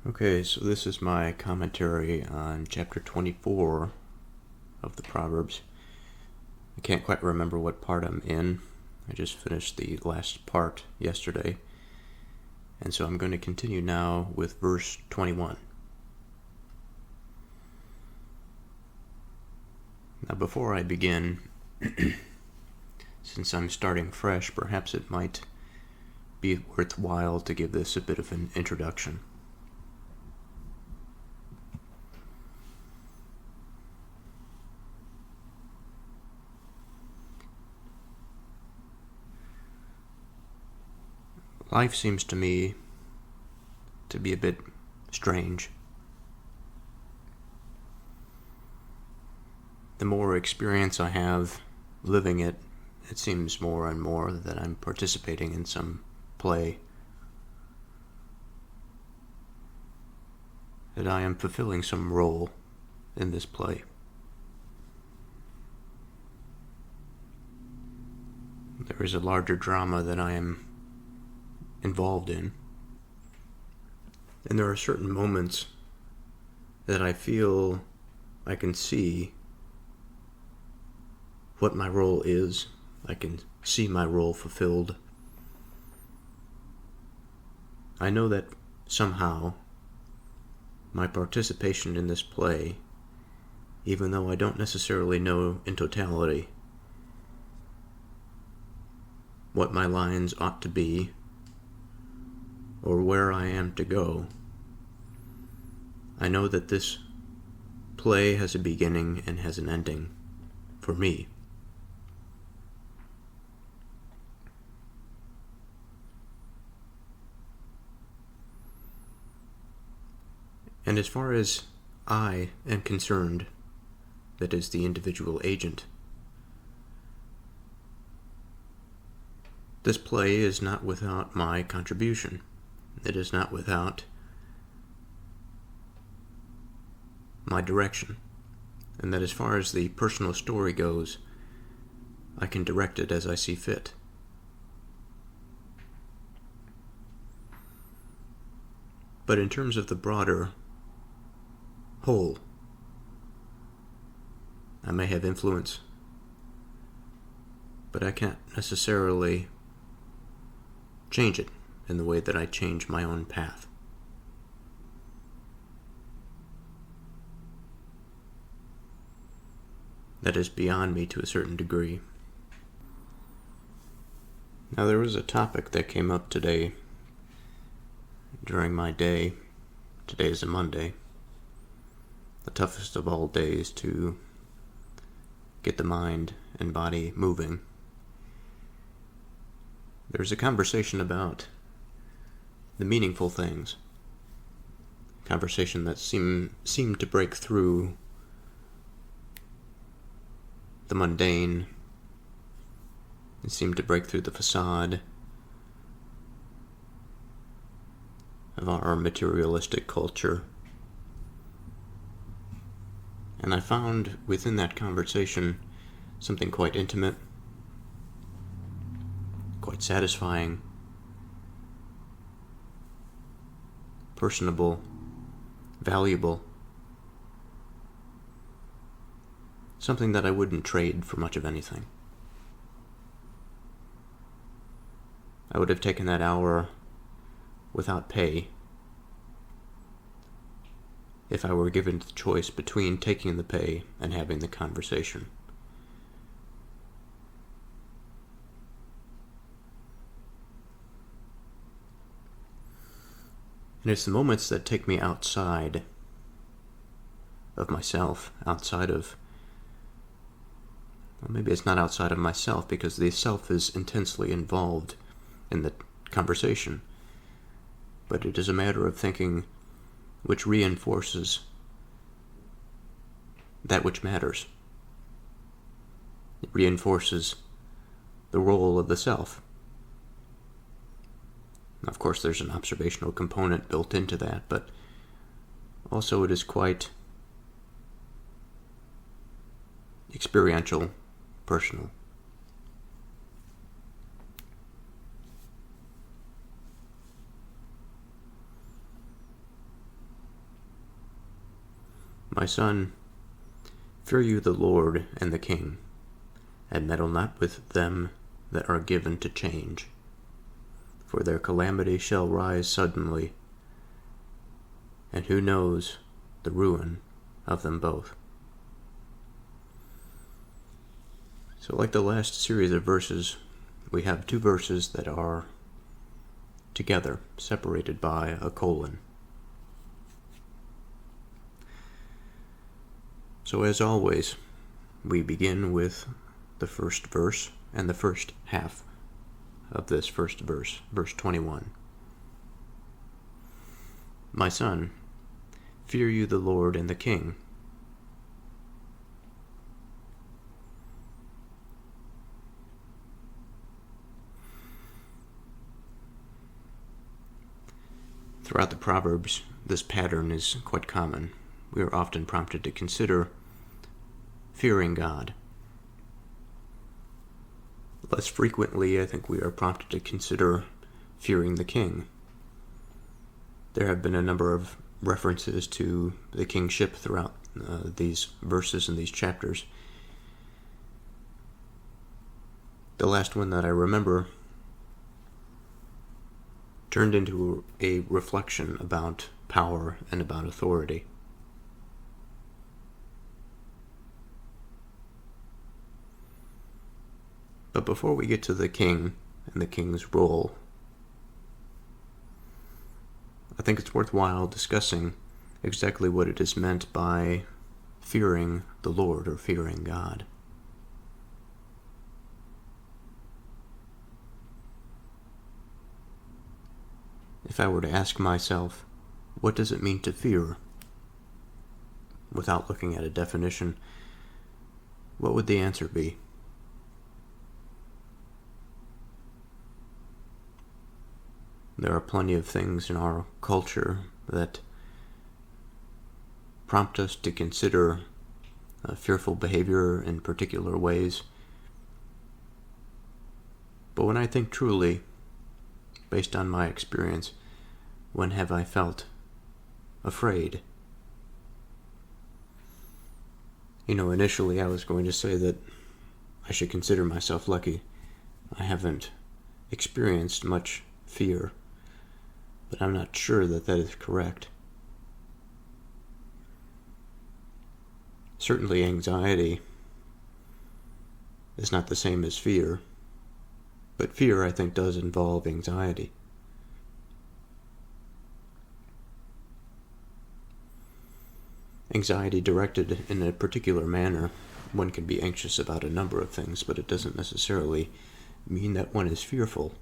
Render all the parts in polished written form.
Okay, so this is my commentary on chapter 24 of the Proverbs. I can't quite remember what part I'm in. I just finished the last part yesterday. And so I'm going to continue now with verse 21. Now before I begin, since I'm starting fresh, perhaps it might be worthwhile to give this a bit of an introduction. Life seems to me to be a bit strange. The more experience I have living it, it seems more and more that I'm participating in some play, that I am fulfilling some role in this play. There is a larger drama that I am involved in. And there are certain moments that I feel I can see what my role is. I can see my role fulfilled. I know that somehow my participation in this play, even though I don't necessarily know in totality what my lines ought to be, or where I am to go, I know that this play has a beginning and has an ending for me. And as far as I am concerned, that is the individual agent, this play is not without my contribution. It is not without my direction, and that as far as the personal story goes, I can direct it as I see fit. But in terms of the broader whole, I may have influence, but I can't necessarily change it in the way that I change my own path. That is beyond me to a certain degree. Now, there was a topic that came up today during my day. Today is a Monday, the toughest of all days to get the mind and body moving. There's a conversation about the meaningful things, conversation that seemed to break through the mundane. It seemed to break through the facade of our materialistic culture. And I found within that conversation something quite intimate, quite satisfying, personable, valuable, something that I wouldn't trade for much of anything. I would have taken that hour without pay if I were given the choice between taking the pay and having the conversation. And it's the moments that take me outside of myself, outside of, well, maybe it's not outside of myself, because the self is intensely involved in the conversation, but it is a matter of thinking which reinforces that which matters. It reinforces the role of the self. Of course, there's an observational component built into that, but also it is quite experiential, personal. My son, fear you the Lord and the King, and meddle not with them that are given to change. For their calamity shall rise suddenly, and who knows the ruin of them both. So like the last series of verses, we have two verses that are together, separated by a colon. So as always, we begin with the first verse and the first half of this first verse, verse 21. My son, fear you the Lord and the King. Throughout the Proverbs, this pattern is quite common. We are often prompted to consider fearing God. Less frequently, I think we are prompted to consider fearing the King. There have been a number of references to the kingship throughout these verses and these chapters. The last one that I remember turned into a reflection about power and about authority. But before we get to the king and the king's role, I think it's worthwhile discussing exactly what it is meant by fearing the Lord or fearing God. If I were to ask myself, what does it mean to fear? Without looking at a definition, what would the answer be? There are plenty of things in our culture that prompt us to consider fearful behavior in particular ways. But when I think truly, based on my experience, when have I felt afraid? Initially I was going to say that I should consider myself lucky. I haven't experienced much fear, but I'm not sure that that is correct. Certainly anxiety is not the same as fear, but fear, I think, does involve anxiety. Anxiety directed in a particular manner, one can be anxious about a number of things, but it doesn't necessarily mean that one is fearful.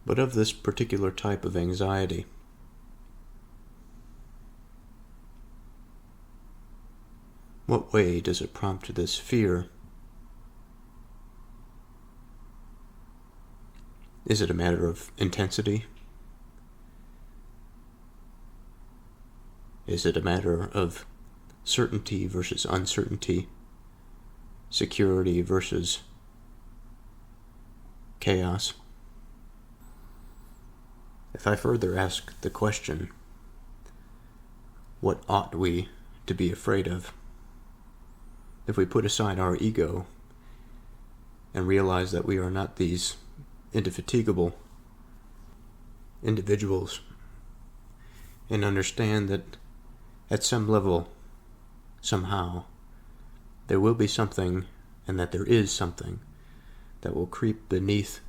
But of this particular type of anxiety, what way does it prompt this fear? Is it a matter of intensity? Is it a matter of certainty versus uncertainty? Security versus chaos? If I further ask the question, what ought we to be afraid of? If we put aside our ego and realize that we are not these indefatigable individuals, and understand that at some level, somehow, there will be something, and that there is something, that will creep beneath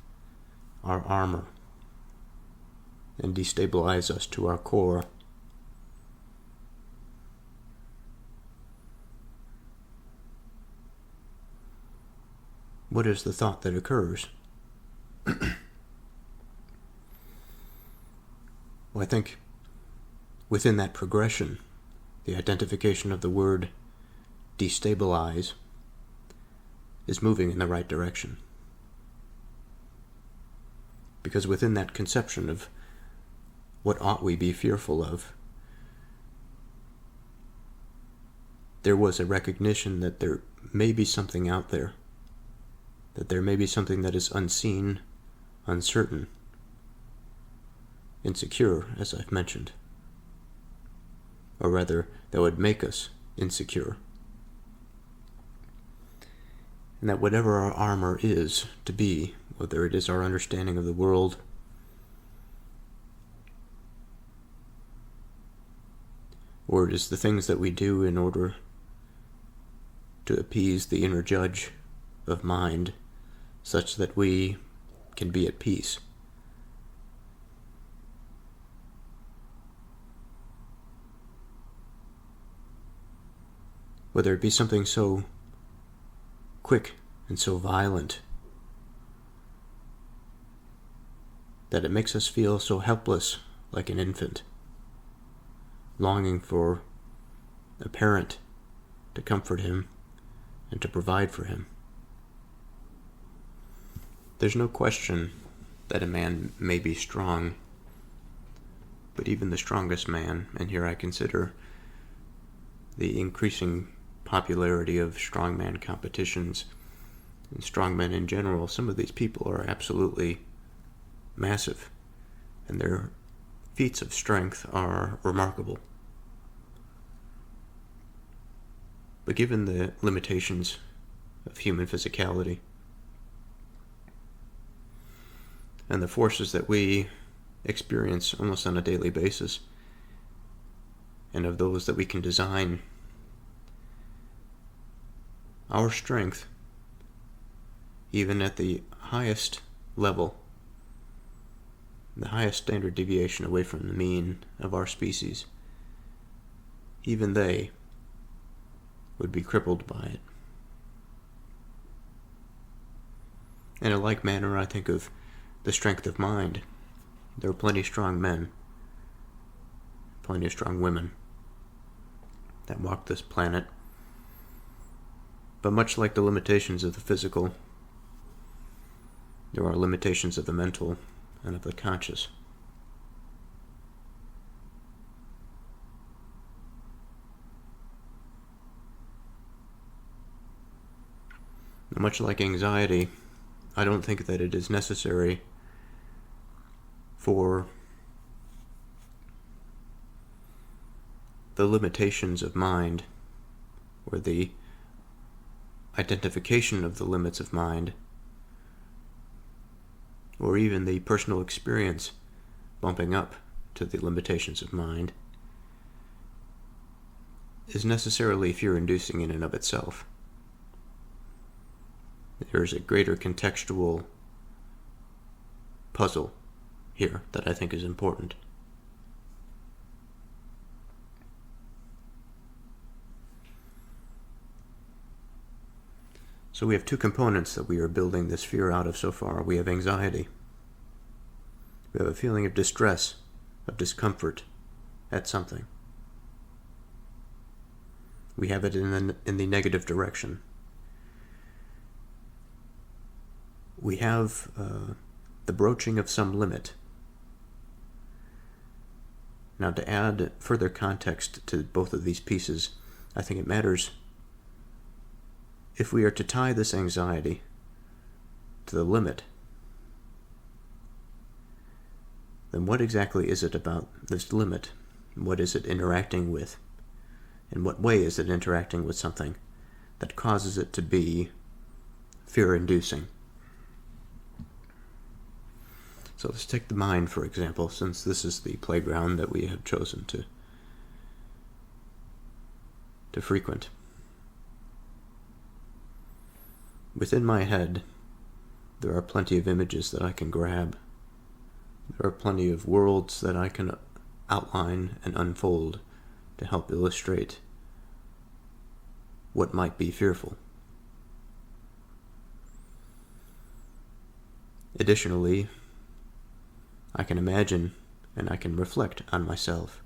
our armor and destabilize us to our core. What is the thought that occurs? Well, I think within that progression, the identification of the word destabilize is moving in the right direction. Because within that conception of what ought we be fearful of, there was a recognition that there may be something out there, that there may be something that is unseen, uncertain, insecure, as I've mentioned, or rather, that would make us insecure. And that whatever our armor is to be, whether it is our understanding of the world, or it is the things that we do in order to appease the inner judge of mind, such that we can be at peace. Whether it be something so quick and so violent that it makes us feel so helpless, like an infant, longing for a parent to comfort him and to provide for him. There's no question that a man may be strong, but even the strongest man, and here I consider the increasing popularity of strongman competitions and strongmen in general, some of these people are absolutely massive, and their feats of strength are remarkable. But given the limitations of human physicality and the forces that we experience almost on a daily basis, and of those that we can design, our strength, even at the highest level, the highest standard deviation away from the mean of our species, even they would be crippled by it. In a like manner, I think of the strength of mind. There are plenty of strong men, plenty of strong women that walk this planet. But much like the limitations of the physical, there are limitations of the mental and of the conscious. Now, much like anxiety, I don't think that it is necessary for the limitations of mind, or the identification of the limits of mind, or even the personal experience bumping up to the limitations of mind, is necessarily fear-inducing in and of itself. There's a greater contextual puzzle here that I think is important. So we have two components that we are building this fear out of so far. We have anxiety. We have a feeling of distress, of discomfort at something. We have it in the negative direction. We have the broaching of some limit. Now, to add further context to both of these pieces, I think it matters if we are to tie this anxiety to the limit, then what exactly is it about this limit? What is it interacting with? In what way is it interacting with something that causes it to be fear-inducing? So let's take the mind, for example, since this is the playground that we have chosen to frequent. Within my head, there are plenty of images that I can grab. There are plenty of worlds that I can outline and unfold to help illustrate what might be fearful. Additionally, I can imagine and I can reflect on myself.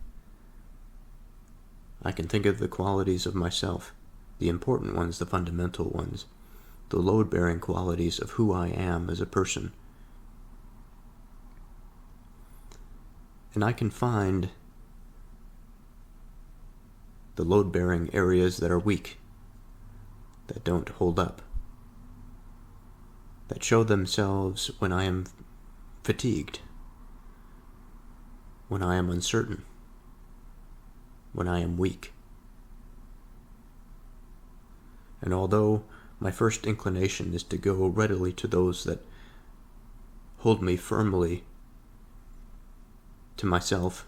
I can think of the qualities of myself, the important ones, the fundamental ones, the load-bearing qualities of who I am as a person. And I can find the load-bearing areas that are weak, that don't hold up, that show themselves when I am fatigued, when I am uncertain, when I am weak. And although my first inclination is to go readily to those that hold me firmly to myself,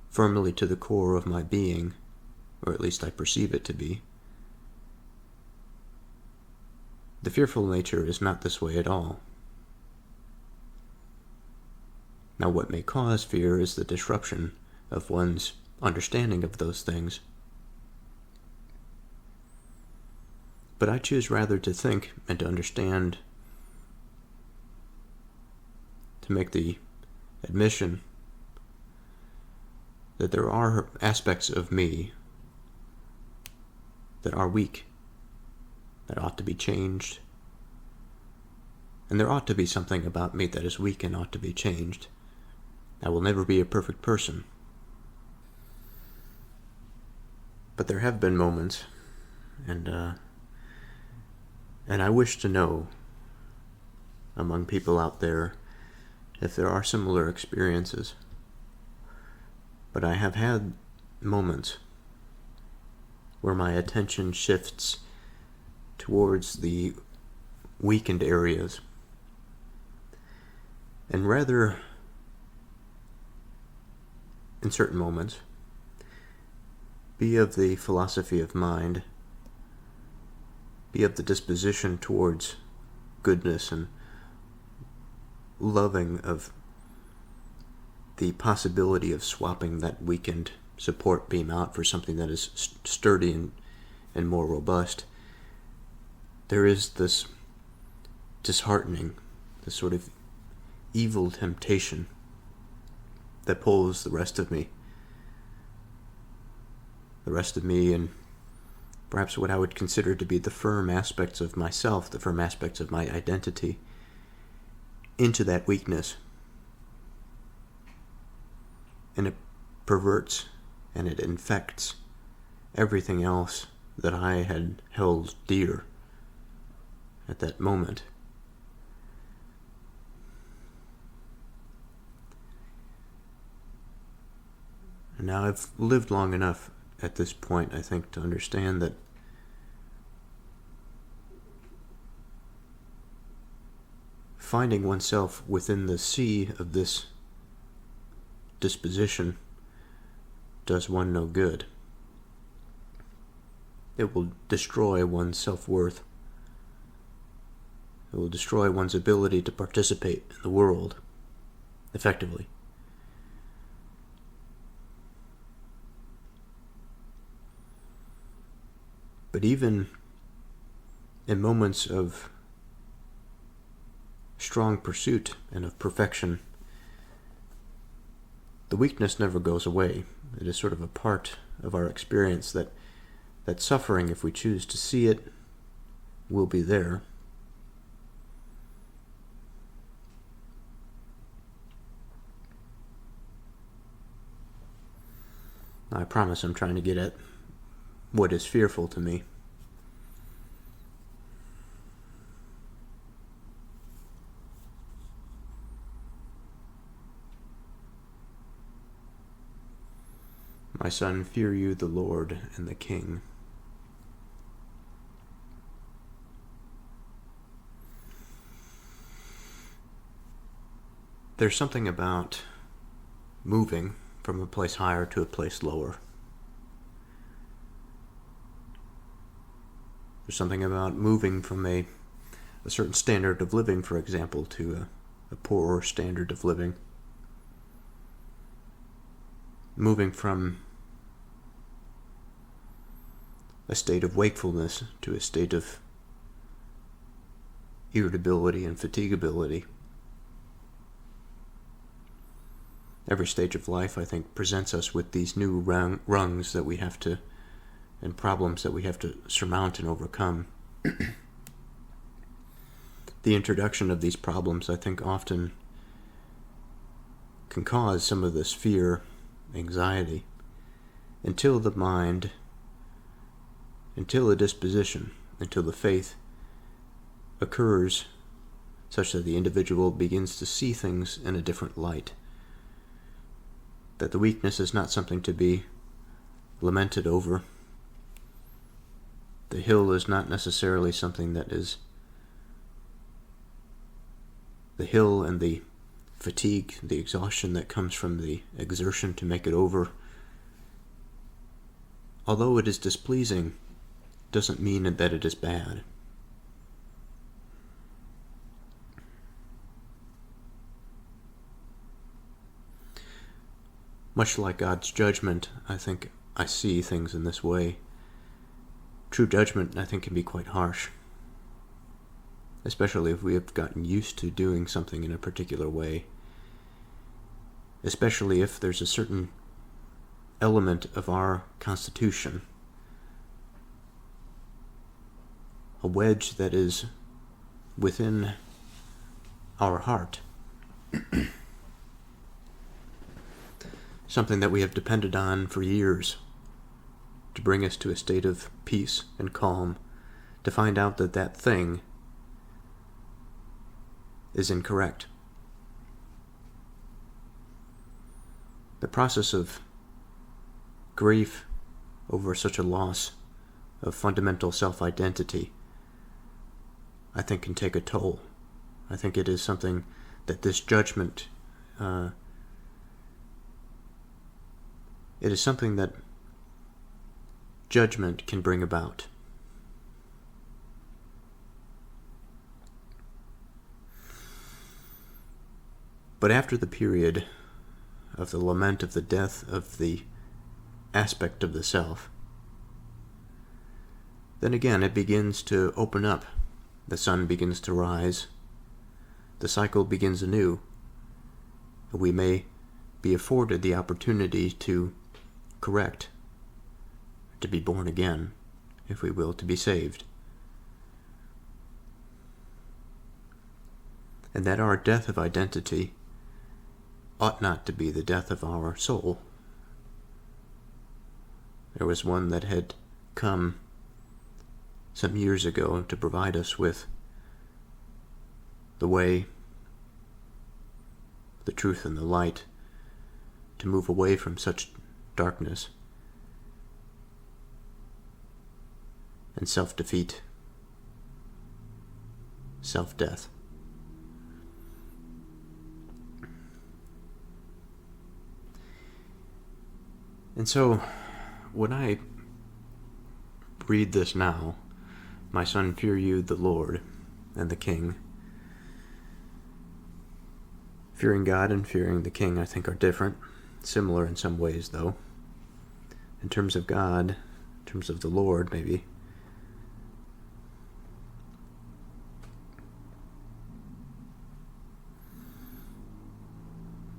firmly to the core of my being, or at least I perceive it to be, the fearful nature is not this way at all. Now, what may cause fear is the disruption of one's understanding of those things. But I choose rather to think and to understand, to make the admission that there are aspects of me that are weak, that ought to be changed, and there ought to be something about me that is weak and ought to be changed. I will never be a perfect person. But there have been moments, and I wish to know, among people out there, if there are similar experiences. But I have had moments where my attention shifts towards the weakened areas, and rather, in certain moments, be of the philosophy of mind, be of the disposition towards goodness and loving of the possibility of swapping that weakened support beam out for something that is sturdy and more robust. There is this disheartening, this sort of evil temptation that pulls the rest of me and perhaps what I would consider to be the firm aspects of myself, the firm aspects of my identity, into that weakness. And it perverts and it infects everything else that I had held dear at that moment. And now I've lived long enough at this point, I think, to understand that finding oneself within the sea of this disposition does one no good. It will destroy one's self-worth. It will destroy one's ability to participate in the world effectively. But even in moments of strong pursuit and of perfection, the weakness never goes away. It is sort of a part of our experience that suffering, if we choose to see it, will be there. I promise I'm trying to get at what is fearful to me. My son, fear you the Lord and the King. There's something about moving from a place higher to a place lower. There's something about moving from a certain standard of living, for example, to a poorer standard of living. Moving from a state of wakefulness to a state of irritability and fatigability. Every stage of life, I think, presents us with these new rungs that we have to, and problems that we have to surmount and overcome. The introduction of these problems, I think, often can cause some of this fear, anxiety, until the mind, until the disposition, until the faith occurs such that the individual begins to see things in a different light. That the weakness is not something to be lamented over. The hill is not necessarily something that is... The hill and the fatigue, the exhaustion that comes from the exertion to make it over, although it is displeasing, doesn't mean that it is bad. Much like God's judgment, I think I see things in this way. True judgment, I think, can be quite harsh, especially if we have gotten used to doing something in a particular way, especially if there's a certain element of our constitution, a wedge that is within our heart, something that we have depended on for years to bring us to a state of peace and calm, to find out that that thing is incorrect. The process of grief over such a loss of fundamental self-identity, I think, can take a toll. I think it is something that this judgment, it is something that judgment can bring about. But after the period of the lament of the death of the aspect of the self, then again it begins to open up. The sun begins to rise. The cycle begins anew. We may be afforded the opportunity to correct, to be born again, if we will, to be saved. And that our death of identity ought not to be the death of our soul. There was one that had come some years ago to provide us with the way, the truth, and the light, to move away from such darkness and self-defeat, self-death. And so, when I read this now, my son, fear you, the Lord and the King. Fearing God and fearing the King, I think, are different, similar in some ways, though. In terms of God, in terms of the Lord, maybe.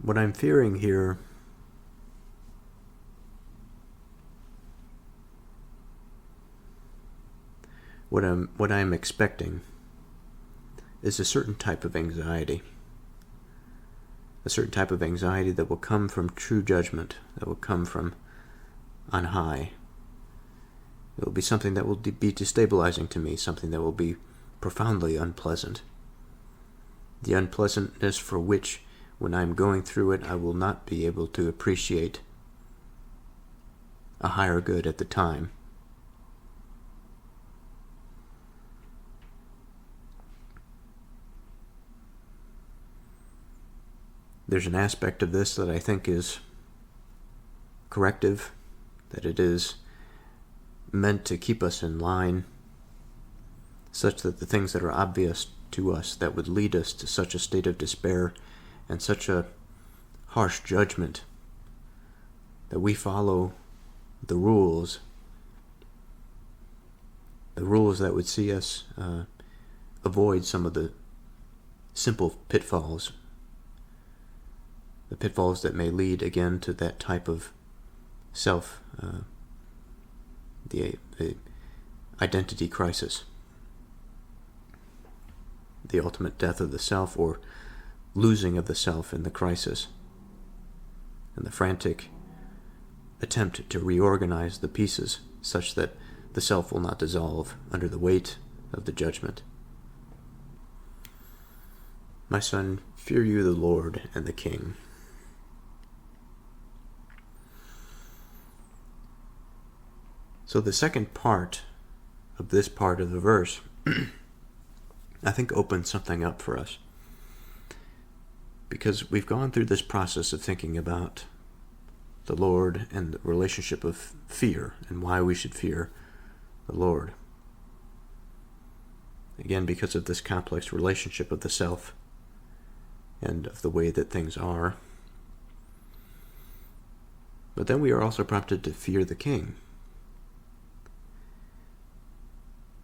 What I'm fearing here what I'm expecting is a certain type of anxiety. A certain type of anxiety that will come from true judgment, that will come from on high. It will be something that will be destabilizing to me, something that will be profoundly unpleasant. The unpleasantness for which, when I'm going through it, I will not be able to appreciate a higher good at the time. There's an aspect of this that I think is corrective, that it is meant to keep us in line, such that the things that are obvious to us that would lead us to such a state of despair and such a harsh judgment, that we follow the rules that would see us avoid some of the simple pitfalls, the pitfalls that may lead again to that type of self, the identity crisis, the ultimate death of the self, or losing of the self in the crisis, and the frantic attempt to reorganize the pieces such that the self will not dissolve under the weight of the judgment. My son, fear you the Lord and the King. So the second part of this part of the verse, I think, opens something up for us. Because we've gone through this process of thinking about the Lord and the relationship of fear and why we should fear the Lord. Again, because of this complex relationship of the self and of the way that things are. But then we are also prompted to fear the King.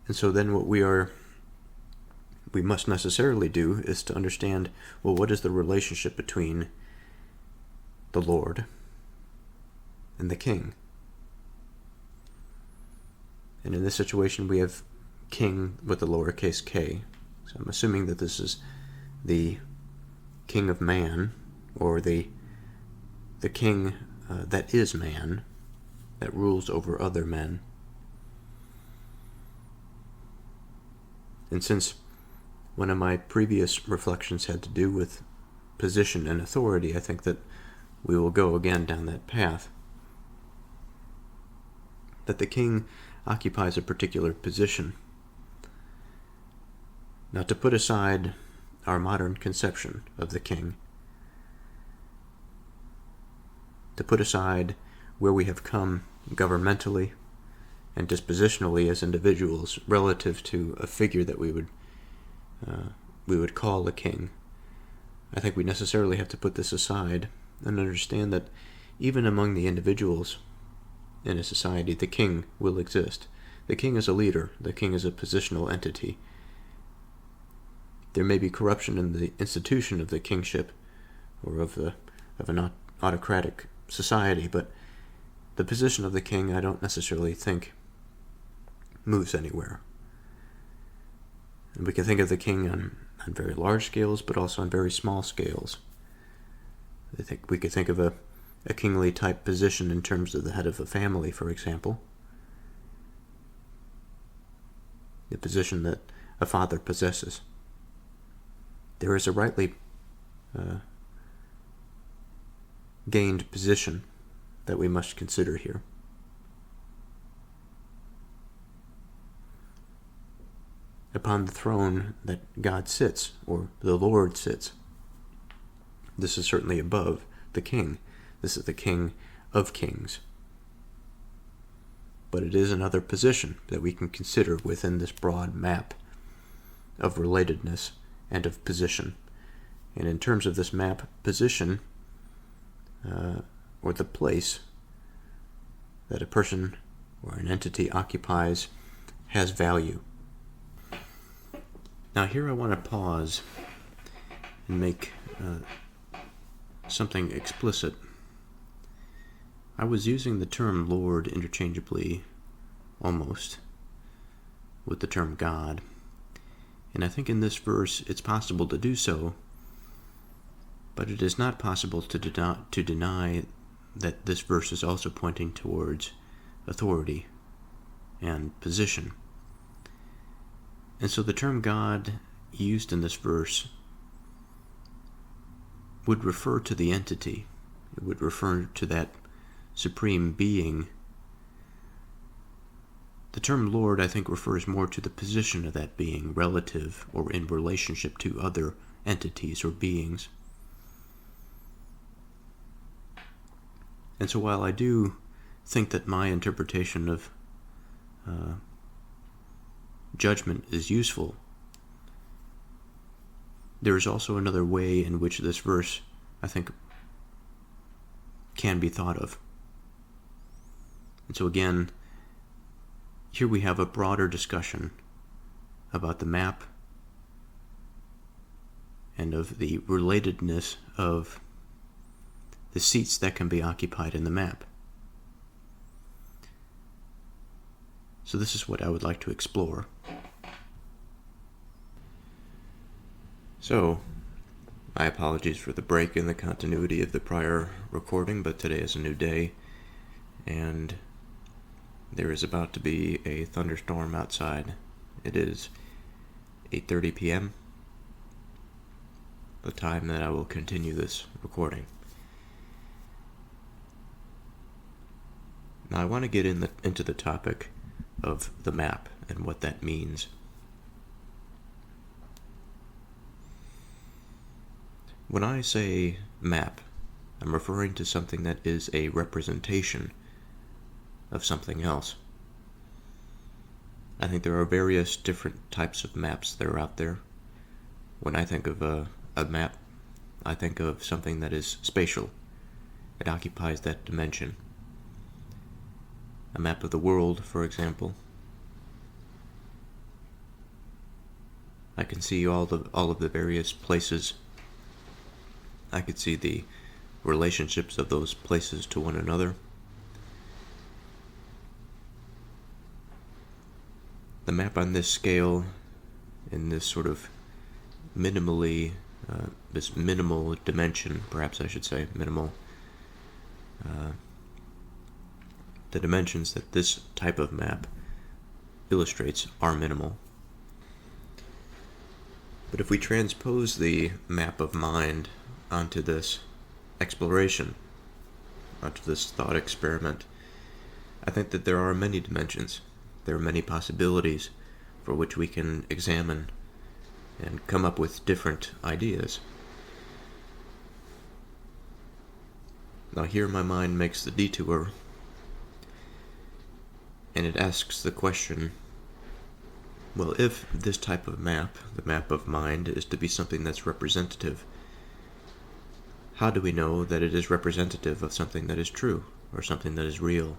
And so then what we must necessarily do is to understand, well, what is the relationship between the Lord and the King? And in this situation, we have King with the lowercase k. So I'm assuming that this is the King of man, or the King that is man, that rules over other men. And since one of my previous reflections had to do with position and authority, I think that we will go again down that path. That the king occupies a particular position. Now, to put aside our modern conception of the king, to put aside where we have come governmentally and dispositionally as individuals relative to a figure that we would call a king, I think we necessarily have to put this aside and understand that even among the individuals in a society, the king will exist. The king is a leader. The king is a positional entity. There may be corruption in the institution of the kingship or of an autocratic society, but the position of the king, I don't necessarily think moves anywhere. And we can think of the king on very large scales, but also on very small scales. I think we could think of a kingly type position in terms of the head of a family, for example. The position that a father possesses. There is a rightly gained position that we must consider here. Upon the throne that God sits, or the Lord sits. This is certainly above the king. This is the King of Kings. But it is another position that we can consider within this broad map of relatedness and of position. And in terms of this map, position, or the place that a person or an entity occupies, has value. Now here I want to pause and make something explicit. I was using the term Lord interchangeably, almost, with the term God. And I think in this verse it's possible to do so, but it is not possible to deny that this verse is also pointing towards authority and position. And so the term God used in this verse would refer to the entity. It would refer to that supreme being. The term Lord, I think, refers more to the position of that being relative or in relationship to other entities or beings. And so while I do think that my interpretation of judgment is useful, there is also another way in which this verse, I think, can be thought of. And so again, here we have a broader discussion about the map and of the relatedness of the seats that can be occupied in the map. So this is what I would like to explore. So, my apologies for the break in the continuity of the prior recording, but today is a new day, and there is about to be a thunderstorm outside. It is 8:30 p.m., the time that I will continue this recording. Now I want to get into the topic of the map and what that means. When I say map, I'm referring to something that is a representation of something else. I think there are various different types of maps that are out there. When I think of a map, I think of something that is spatial. It occupies that dimension. A map of the world, for example. I can see all of the various places. I could see the relationships of those places to one another. The map on this scale, in this sort of this minimal dimension, perhaps I should say, minimal, the dimensions that this type of map illustrates are minimal. But if we transpose the map of mind onto this exploration, onto this thought experiment, I think that there are many dimensions. There are many possibilities for which we can examine and come up with different ideas. Now here my mind makes the detour, and it asks the question, well, if this type of map, the map of mind, is to be something that's representative, how do we know that it is representative of something that is true, or something that is real?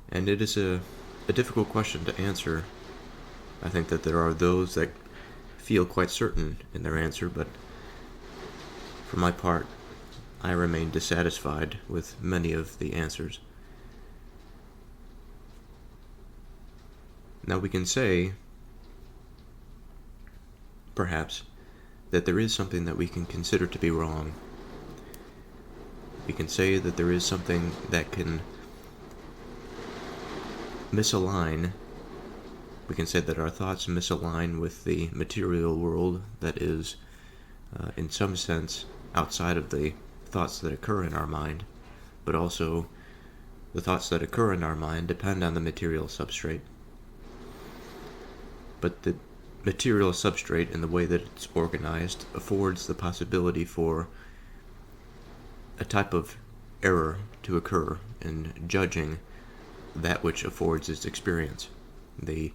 And it is a difficult question to answer. I think that there are those that feel quite certain in their answer, but for my part, I remain dissatisfied with many of the answers. Now we can say, perhaps, that there is something that we can consider to be wrong. We can say that there is something that can misalign. We can say that our thoughts misalign with the material world that is, in some sense, outside of the thoughts that occur in our mind, but also the thoughts that occur in our mind depend on the material substrate. But the material substrate, in the way that it's organized, affords the possibility for a type of error to occur in judging that which affords its experience. The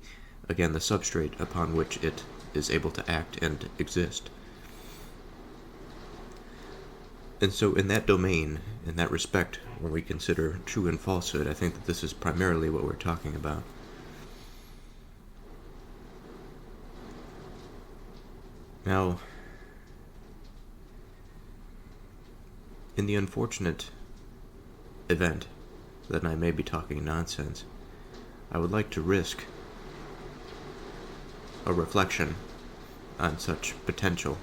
substrate upon which it is able to act and exist. And so in that domain, in that respect, when we consider true and falsehood, I think that this is primarily what we're talking about. Now, in the unfortunate event that I may be talking nonsense, I would like to risk a reflection on such potential,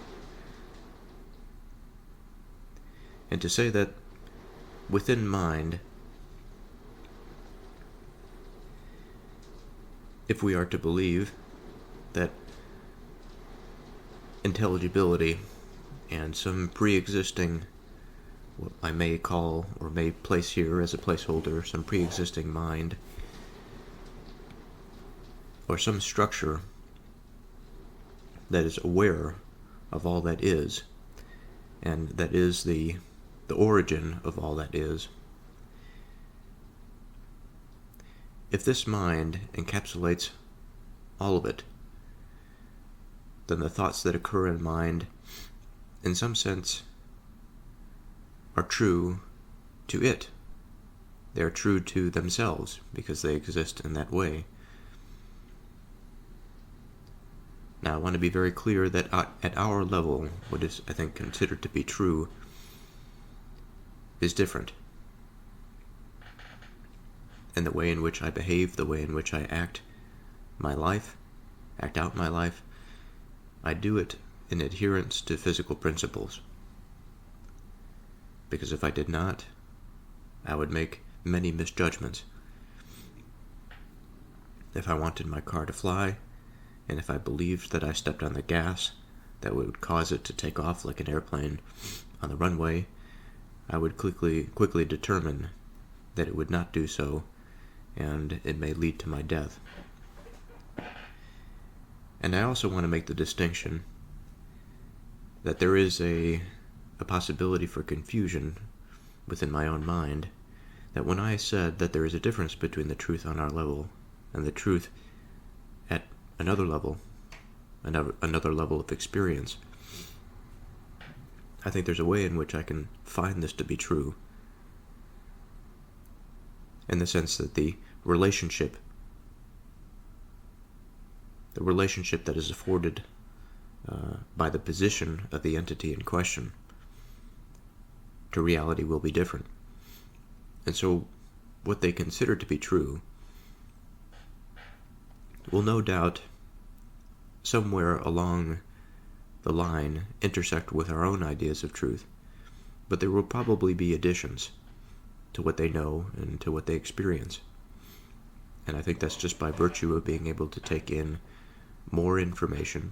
and to say that within mind, if we are to believe that intelligibility and some pre-existing, what I may call or may place here as a placeholder, some pre-existing mind, or some structure that is aware of all that is, and that is the origin of all that is. If this mind encapsulates all of it, then the thoughts that occur in mind, in some sense, are true to it. They are true to themselves because they exist in that way. Now, I want to be very clear that at our level, what is, I think, considered to be true is different. And the way in which I behave, the way in which I act out my life, I do it in adherence to physical principles. Because if I did not, I would make many misjudgments. If I wanted my car to fly, and if I believed that I stepped on the gas that would cause it to take off like an airplane on the runway, I would quickly determine that it would not do so, and it may lead to my death. And I also want to make the distinction that there is a possibility for confusion within my own mind, that when I said that there is a difference between the truth on our level and the truth at another level of experience, I think there's a way in which I can find this to be true, in the sense that the relationship that is afforded by the position of the entity in question to reality will be different. And so what they consider to be true will no doubt somewhere along the line intersect with our own ideas of truth, but there will probably be additions to what they know and to what they experience. And I think that's just by virtue of being able to take in more information,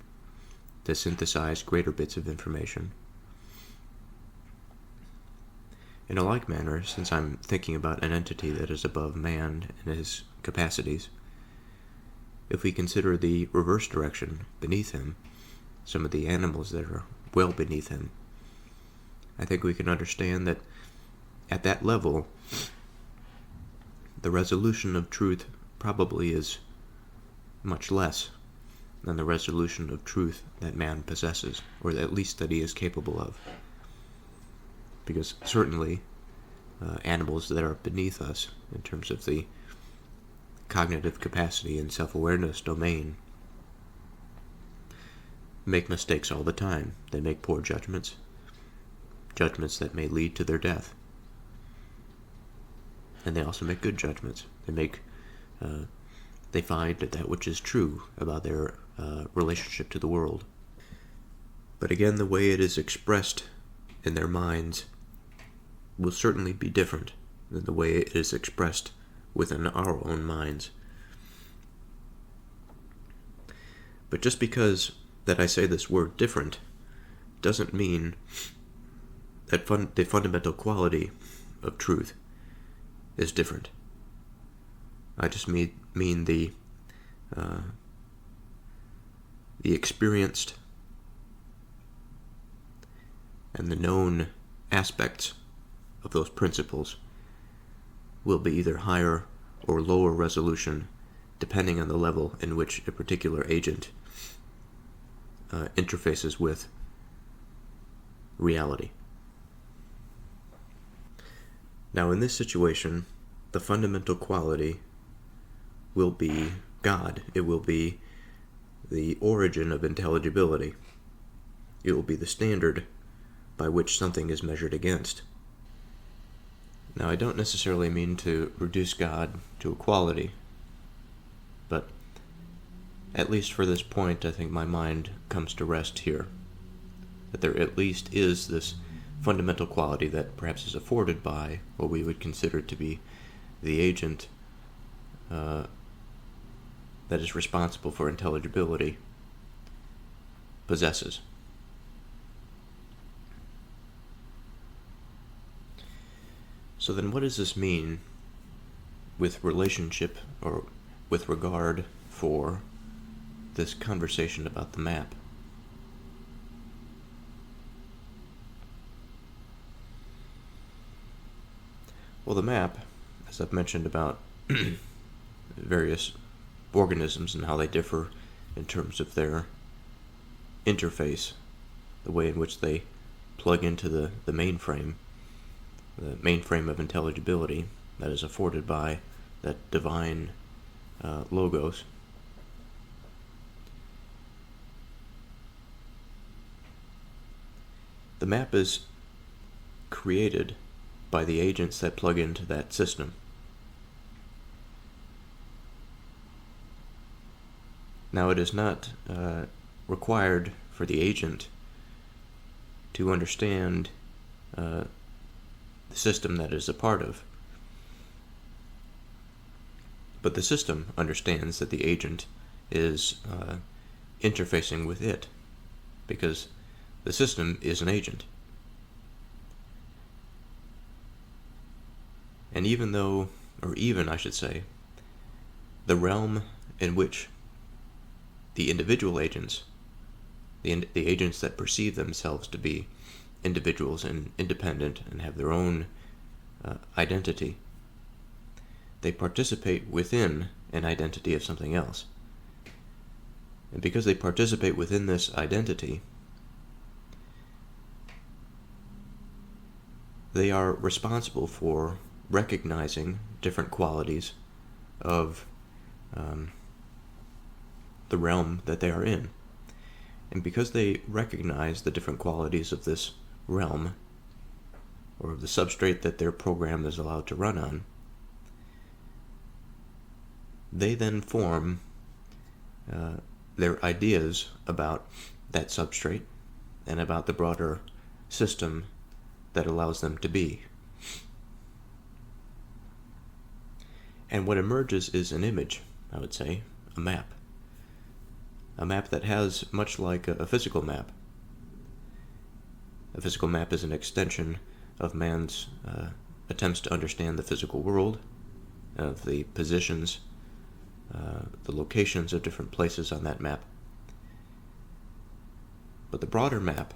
to synthesize greater bits of information. In a like manner, since I'm thinking about an entity that is above man in his capacities, if we consider the reverse direction beneath him, some of the animals that are well beneath him, I think we can understand that at that level, the resolution of truth probably is much less than the resolution of truth that man possesses, or at least that he is capable of. Because certainly, animals that are beneath us, in terms of the cognitive capacity and self-awareness domain, make mistakes all the time. They make poor judgments that may lead to their death. And they also make good judgments. They find that which is true about their relationship to the world. But again, the way it is expressed in their minds will certainly be different than the way it is expressed within our own minds. But just because that I say this word different doesn't mean that the fundamental quality of truth is different. I just mean the experienced and the known aspects of those principles will be either higher or lower resolution depending on the level in which a particular agent interfaces with reality. Now, in this situation, the fundamental quality will be God. It will be the origin of intelligibility. It will be the standard by which something is measured against. Now, I don't necessarily mean to reduce God to a quality, but at least for this point, I think my mind comes to rest here, that there at least is this fundamental quality that perhaps is afforded by what we would consider to be the agent that is responsible for intelligibility possesses. So then what does this mean with relationship or with regard for this conversation about the map? Well, the map, as I've mentioned about various organisms and how they differ in terms of their interface, the way in which they plug into the mainframe of intelligibility that is afforded by that divine logos. The map is created by the agents that plug into that system. Now, it is not required for the agent to understand the system that it is a part of, but the system understands that the agent is interfacing with it, because the system is an agent. And even I should say, the realm in which the individual agents, the agents that perceive themselves to be individuals and independent and have their own identity, they participate within an identity of something else. And because they participate within this identity, they are responsible for recognizing different qualities of the realm that they are in. And because they recognize the different qualities of this realm, or of the substrate that their program is allowed to run on, they then form their ideas about that substrate and about the broader system that allows them to be. And what emerges is an image, I would say, a map. A map that has much like a physical map. A physical map is an extension of man's attempts to understand the physical world, of the positions, the locations of different places on that map. But the broader map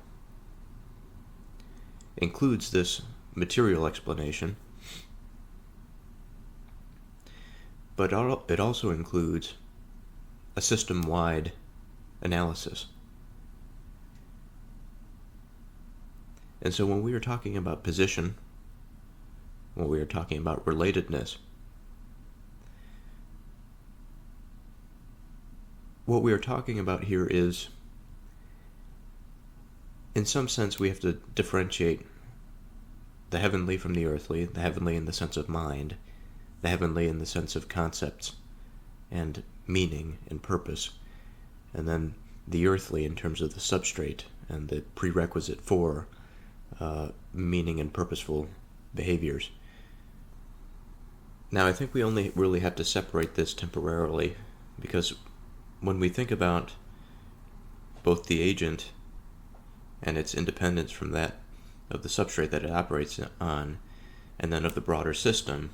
includes this material explanation, but it also includes a system-wide analysis. And so when we are talking about position, when we are talking about relatedness, what we are talking about here is, in some sense, we have to differentiate the heavenly from the earthly, the heavenly in the sense of mind, the heavenly in the sense of concepts and meaning and purpose, and then the earthly in terms of the substrate and the prerequisite for meaning and purposeful behaviors. Now, I think we only really have to separate this temporarily, because when we think about both the agent and its independence from that of the substrate that it operates on, and then of the broader system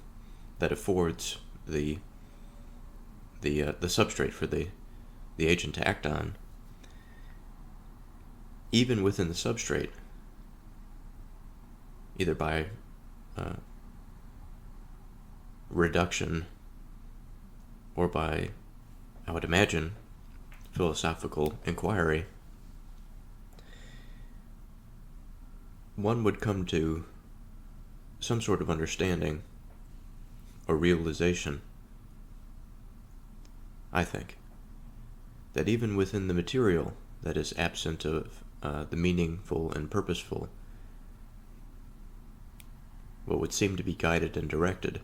that affords the substrate for the agent to act on, even within the substrate, either by reduction or by, I would imagine, philosophical inquiry, one would come to some sort of understanding or realization, I think, that even within the material that is absent of the meaningful and purposeful, what would seem to be guided and directed,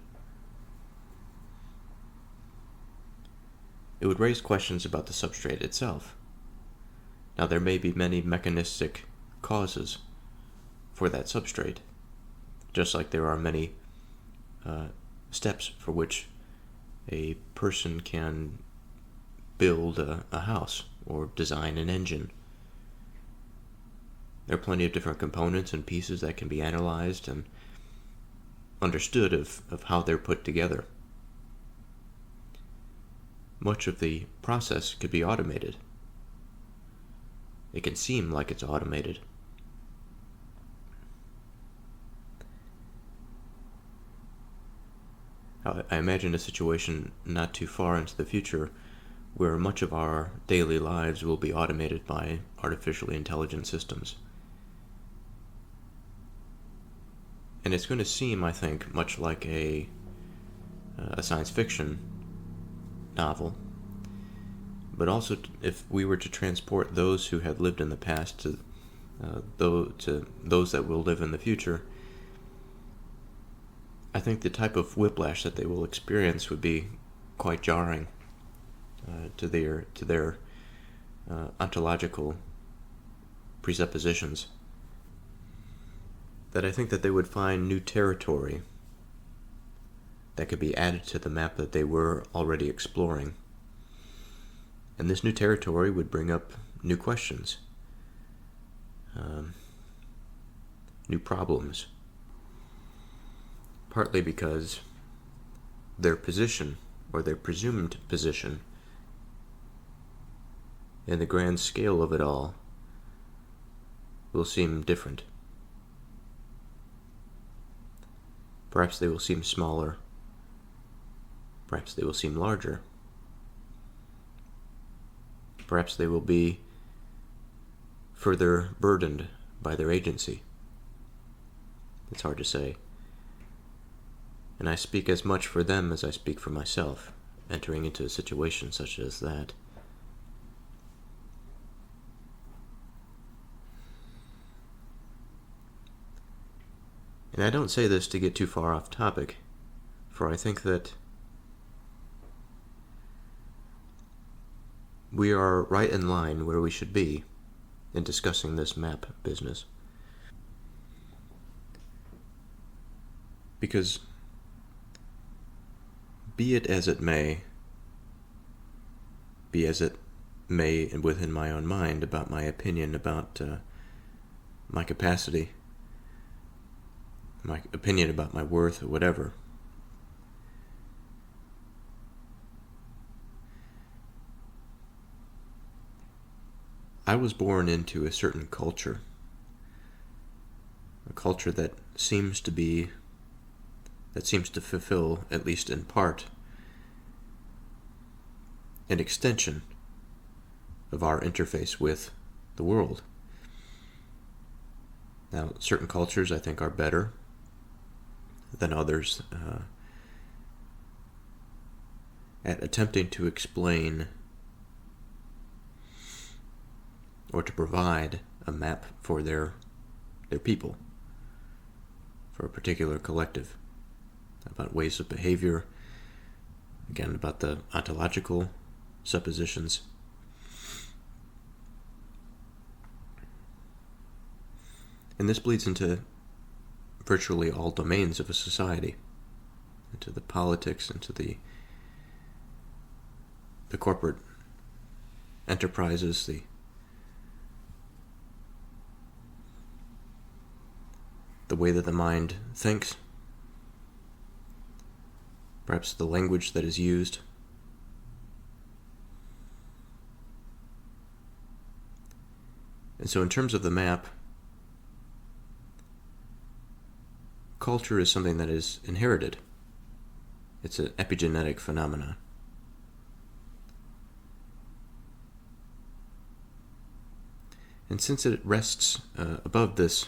it would raise questions about the substrate itself. Now, there may be many mechanistic causes for that substrate, just like there are many steps for which a person can build a house or design an engine. There are plenty of different components and pieces that can be analyzed and understood of how they're put together. Much of the process could be automated. It can seem like it's automated. I imagine a situation not too far into the future where much of our daily lives will be automated by artificially intelligent systems. And it's going to seem, I think, much like a science fiction novel. But also, if we were to transport those who had lived in the past to those that will live in the future, I think the type of whiplash that they will experience would be quite jarring to their ontological presuppositions. That I think that they would find new territory that could be added to the map that they were already exploring. And this new territory would bring up new questions, new problems, partly because their position, or their presumed position, in the grand scale of it all, will seem different. Perhaps they will seem smaller. Perhaps they will seem larger. Perhaps they will be further burdened by their agency. It's hard to say. And I speak as much for them as I speak for myself, entering into a situation such as that. And I don't say this to get too far off topic, for I think that we are right in line where we should be in discussing this map business. Because, be it as it may, be as it may within my own mind about my opinion about my capacity, my opinion about my worth, or whatever, I was born into a certain culture, a culture that seems to fulfill, at least in part, an extension of our interface with the world. Now, certain cultures I think are better than others at attempting to explain or to provide a map for their people, for a particular collective, about ways of behavior, again, about the ontological suppositions. And this bleeds into virtually all domains of a society, into the politics, into the corporate enterprises, the way that the mind thinks, perhaps the language that is used. And so in terms of the map, culture is something that is inherited. It's an epigenetic phenomenon. And since it rests above this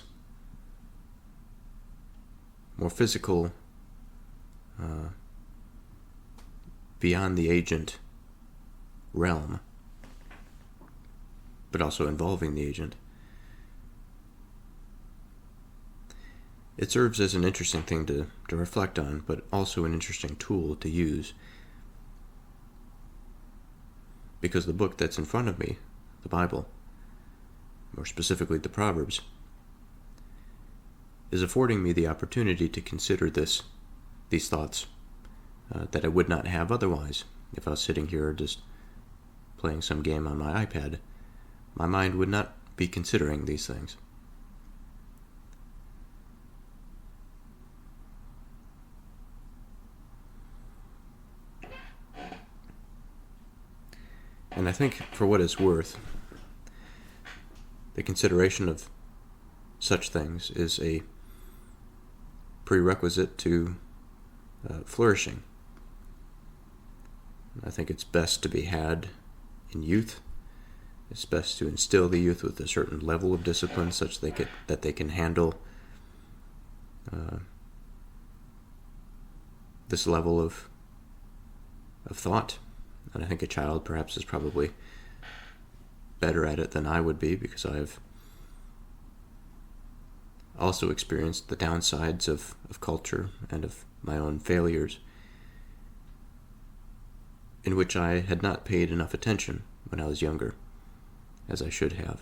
more physical, beyond the agent realm, but also involving the agent, it serves as an interesting thing to reflect on, but also an interesting tool to use. Because the book that's in front of me, the Bible, more specifically the Proverbs, is affording me the opportunity to consider these thoughts that I would not have otherwise. If I was sitting here just playing some game on my iPad, my mind would not be considering these things. And I think, for what it's worth, the consideration of such things is a prerequisite to flourishing. I think it's best to be had in youth. It's best to instill the youth with a certain level of discipline such that they can handle this level of thought. And I think a child perhaps is probably better at it than I would be, because I've also experienced the downsides of culture and of my own failures, in which I had not paid enough attention when I was younger, as I should have.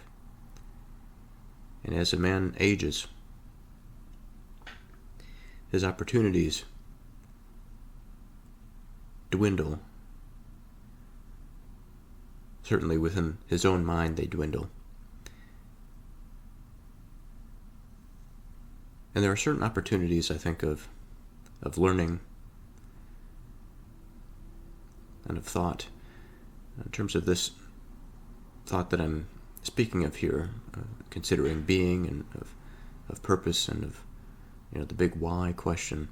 And as a man ages, his opportunities dwindle. Certainly within his own mind they dwindle. And there are certain opportunities, I think, of of learning and of thought. In terms of this thought that I'm speaking of here, considering being and of purpose and of the big why question.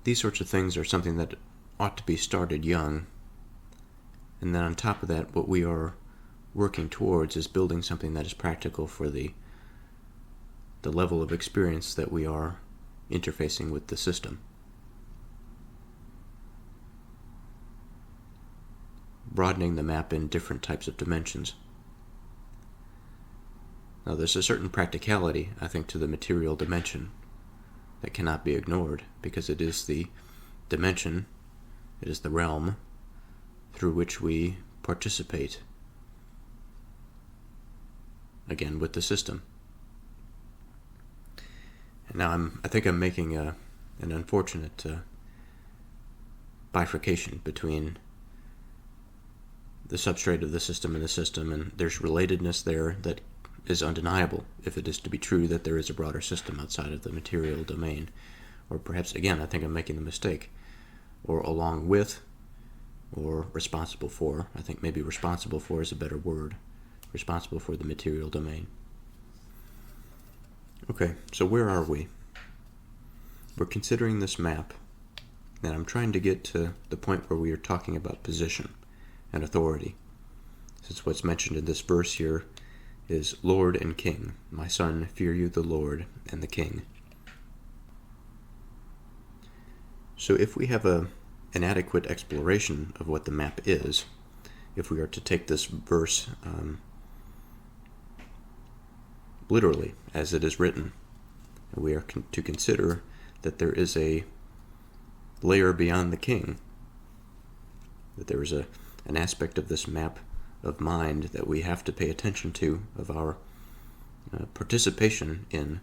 These sorts of things are something that ought to be started young. And then on top of that, what we are working towards is building something that is practical for the level of experience that we are interfacing with the system. Broadening the map in different types of dimensions. Now, there's a certain practicality, I think, to the material dimension that cannot be ignored, because it is the dimension, it is the realm through which we participate, again, with the system. And now I think I'm making an unfortunate bifurcation between the substrate of the system and the system, and there's relatedness there that is undeniable if it is to be true that there is a broader system outside of the material domain. Or perhaps, again, I think I'm making the mistake. Or along with, or responsible for. I think maybe responsible for is a better word. Responsible for the material domain. Okay, so where are we? We're considering this map, and I'm trying to get to the point where we are talking about position and authority. Since what's mentioned in this verse here is Lord and King. My son, fear you the Lord and the King. So if we have an adequate exploration of what the map is, if we are to take this verse literally as it is written, and we are to consider that there is a layer beyond the King, that there is an aspect of this map of mind that we have to pay attention to, of our participation in,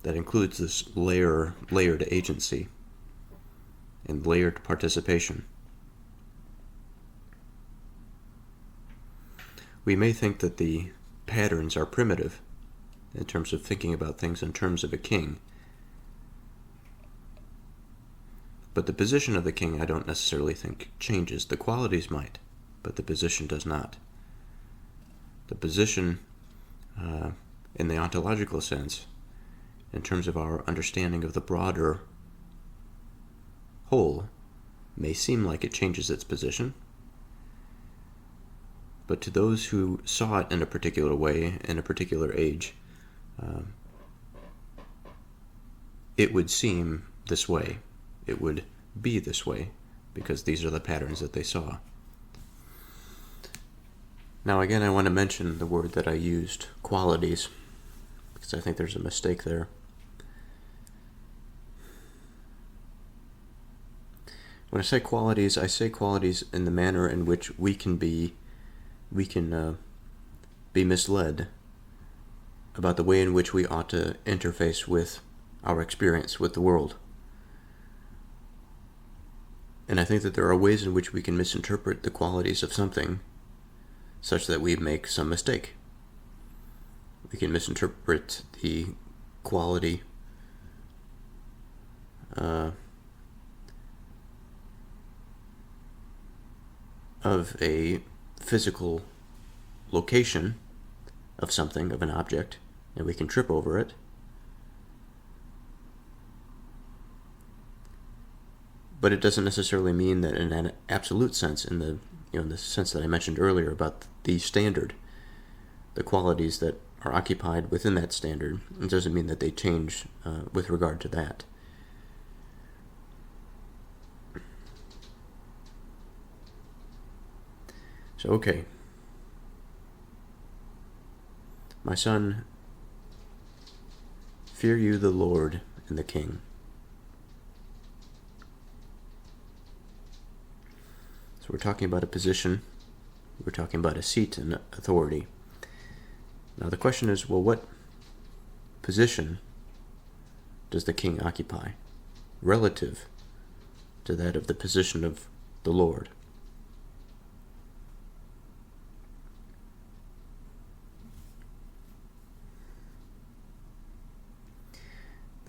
that includes this layered agency and layered participation. We may think that the patterns are primitive in terms of thinking about things in terms of a king, but the position of the king I don't necessarily think changes. The qualities might, but the position does not. The position, in the ontological sense, in terms of our understanding of the broader whole, may seem like it changes its position, but to those who saw it in a particular way, in a particular age, it would seem this way. It would be this way, because these are the patterns that they saw. Now again, I want to mention the word that I used, qualities, because I think there's a mistake there. When I say qualities in the manner in which we can be misled about the way in which we ought to interface with our experience with the world. And I think that there are ways in which we can misinterpret the qualities of something such that we make some mistake. We can misinterpret the quality of a physical location of something, of an object, and we can trip over it. But it doesn't necessarily mean that in an absolute sense, in the sense that I mentioned earlier about the standard, the qualities that are occupied within that standard, it doesn't mean that they change with regard to that. So, okay. My son, fear you the Lord and the King. So we're talking about a position, we're talking about a seat and authority. Now the question is, well, what position does the king occupy relative to that of the position of the Lord?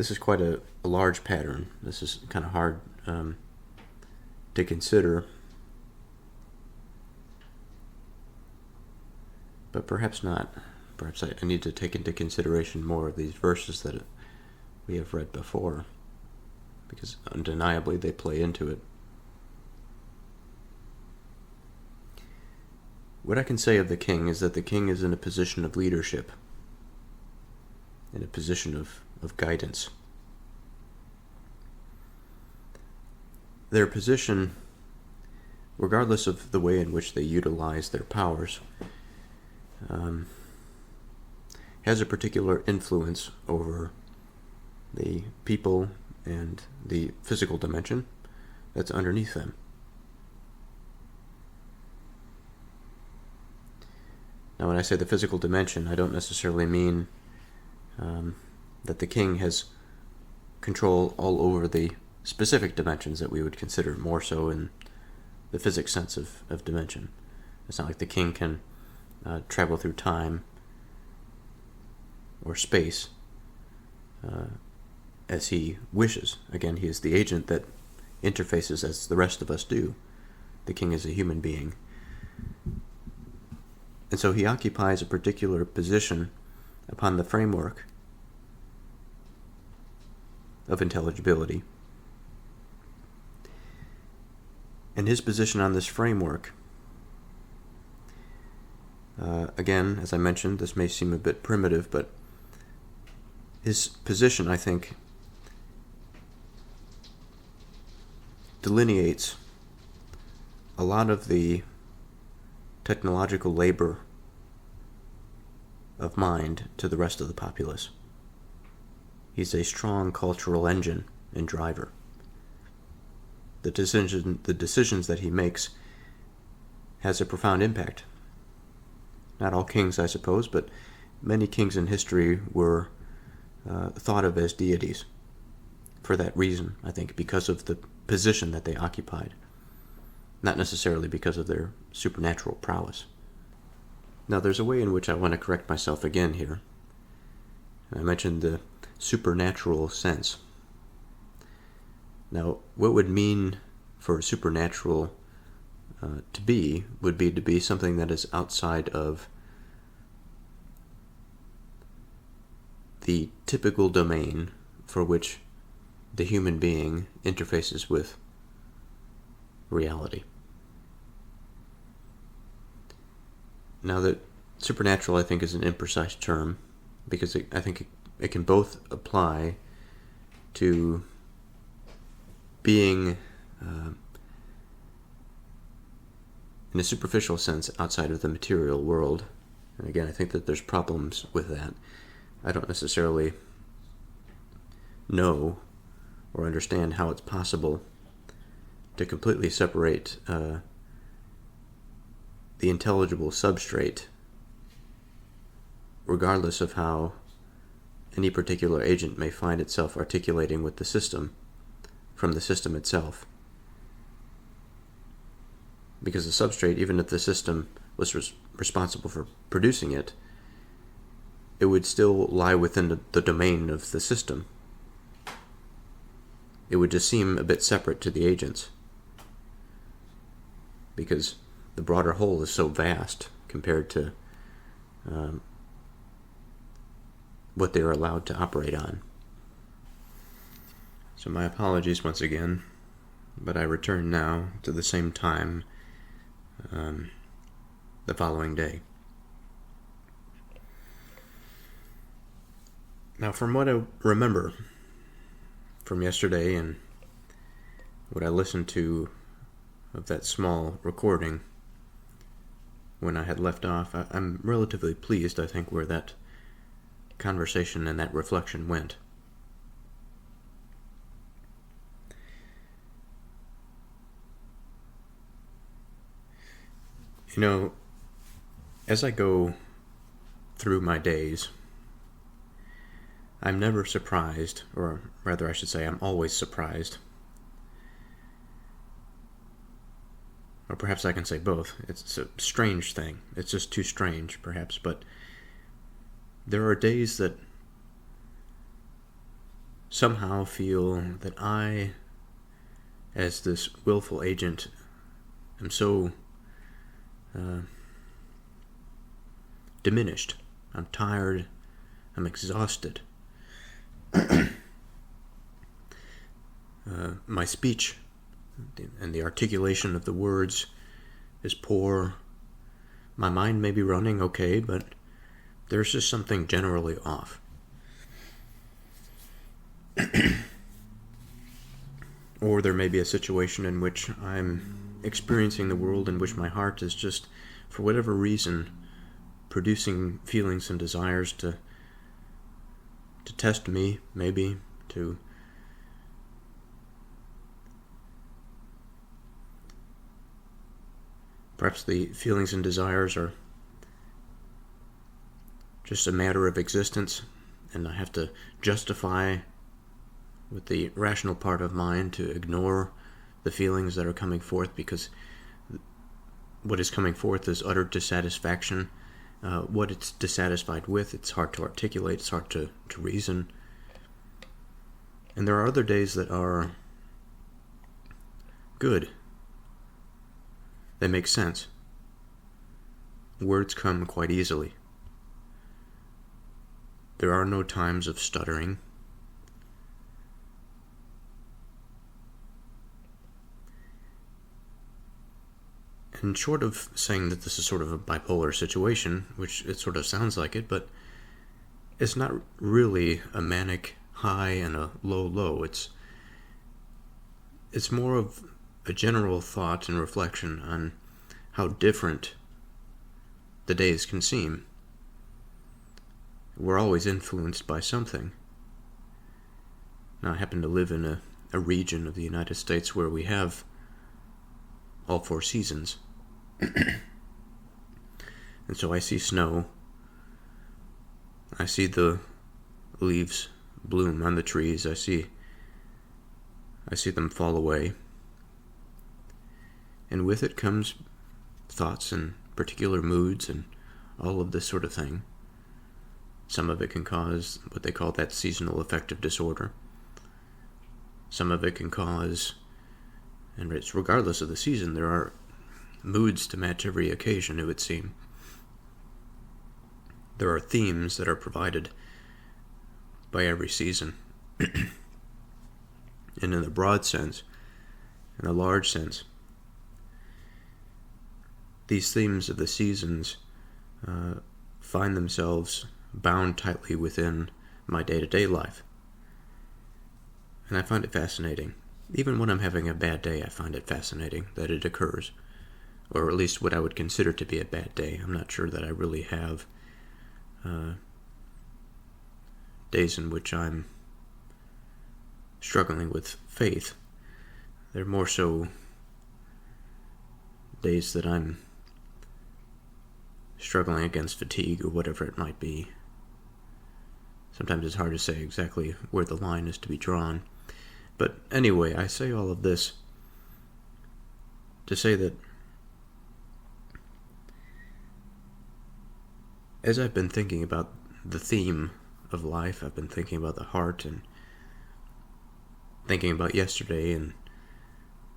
This is quite a large pattern. This is kind of hard to consider, but perhaps not. Perhaps I need to take into consideration more of these verses that we have read before, because undeniably they play into it. What I can say of the king is that the king is in a position of leadership, in a position of guidance. Their position, regardless of the way in which they utilize their powers, has a particular influence over the people and the physical dimension that's underneath them. Now, when I say the physical dimension, I don't necessarily mean that the king has control all over the specific dimensions that we would consider more so in the physics sense of dimension. It's not like the king can travel through time or space as he wishes. Again, he is the agent that interfaces as the rest of us do. The king is a human being. And so he occupies a particular position upon the framework of intelligibility. And his position on this framework, again, as I mentioned, this may seem a bit primitive, but his position, I think, delineates a lot of the technological labor of mind to the rest of the populace. He's a strong cultural engine and driver. The decisions that he makes has a profound impact. Not all kings, I suppose, but many kings in history were thought of as deities for that reason, I think, because of the position that they occupied, not necessarily because of their supernatural prowess. Now, there's a way in which I want to correct myself again here. I mentioned the supernatural sense. Now, what would mean for a supernatural to be would be to be something that is outside of the typical domain for which the human being interfaces with reality. Now, that supernatural, I think, is an imprecise term because I think it can both apply to being, in a superficial sense, outside of the material world. And again, I think that there's problems with that. I don't necessarily know or understand how it's possible to completely separate the intelligible substrate, regardless of how any particular agent may find itself articulating with the system, from the system itself. Because the substrate, even if the system was responsible for producing it, it would still lie within the domain of the system. It would just seem a bit separate to the agents, because the broader whole is so vast compared to what they are allowed to operate on. So my apologies once again, but I return now to the same time the following day. Now, from what I remember from yesterday and what I listened to of that small recording when I had left off, I'm relatively pleased, I think, where that conversation and that reflection went. You know, as I go through my days, I'm never surprised, or rather I should say I'm always surprised. Or perhaps I can say both. It's a strange thing. It's just too strange, perhaps, but there are days that somehow feel that I, as this willful agent, am so diminished. I'm tired. I'm exhausted. My speech and the articulation of the words is poor. My mind may be running okay, but there's just something generally off. Or there may be a situation in which I'm experiencing the world in which my heart is just, for whatever reason, producing feelings and desires to test me, maybe, to perhaps the feelings and desires are just a matter of existence, and I have to justify with the rational part of mind to ignore the feelings that are coming forth, because what is coming forth is utter dissatisfaction. What it's dissatisfied with, it's hard to articulate, it's hard to reason. And there are other days that are good. They make sense. Words come quite easily. There are no times of stuttering. And short of saying that this is sort of a bipolar situation, which it sort of sounds like it, but it's not really a manic high and a low low. It's more of a general thought and reflection on how different the days can seem. We're always influenced by something. Now, I happen to live in a region of the United States where we have all 4 seasons. And so I see snow. I see the leaves bloom on the trees. I see them fall away. And with it comes thoughts and particular moods and all of this sort of thing. Some of it can cause what they call that seasonal affective disorder. Some of it can cause, and it's regardless of the season, there are moods to match every occasion, it would seem. There are themes that are provided by every season. And in the broad sense, in the large sense, these themes of the seasons find themselves bound tightly within my day-to-day life. And I find it fascinating. Even when I'm having a bad day, I find it fascinating that it occurs. Or at least what I would consider to be a bad day. I'm not sure that I really have days in which I'm struggling with faith. They're more so days that I'm struggling against fatigue or whatever it might be. Sometimes it's hard to say exactly where the line is to be drawn. But anyway, I say all of this to say that as I've been thinking about the theme of life, I've been thinking about the heart and thinking about yesterday and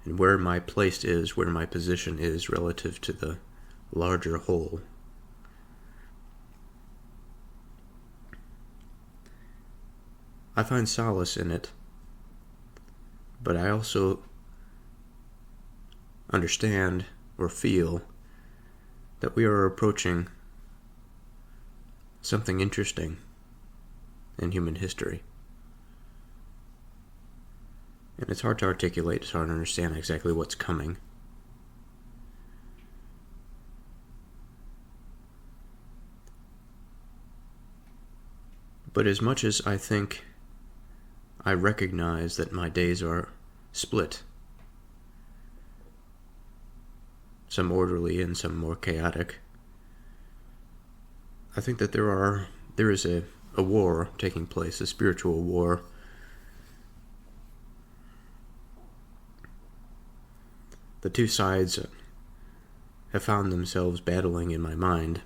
where my place is, where my position is relative to the larger whole. I find solace in it, but I also understand or feel that we are approaching something interesting in human history. And it's hard to articulate, it's hard to understand exactly what's coming. But as much as I think I recognize that my days are split, some orderly and some more chaotic, I think that there is a war taking place, a spiritual war. The two sides have found themselves battling in my mind.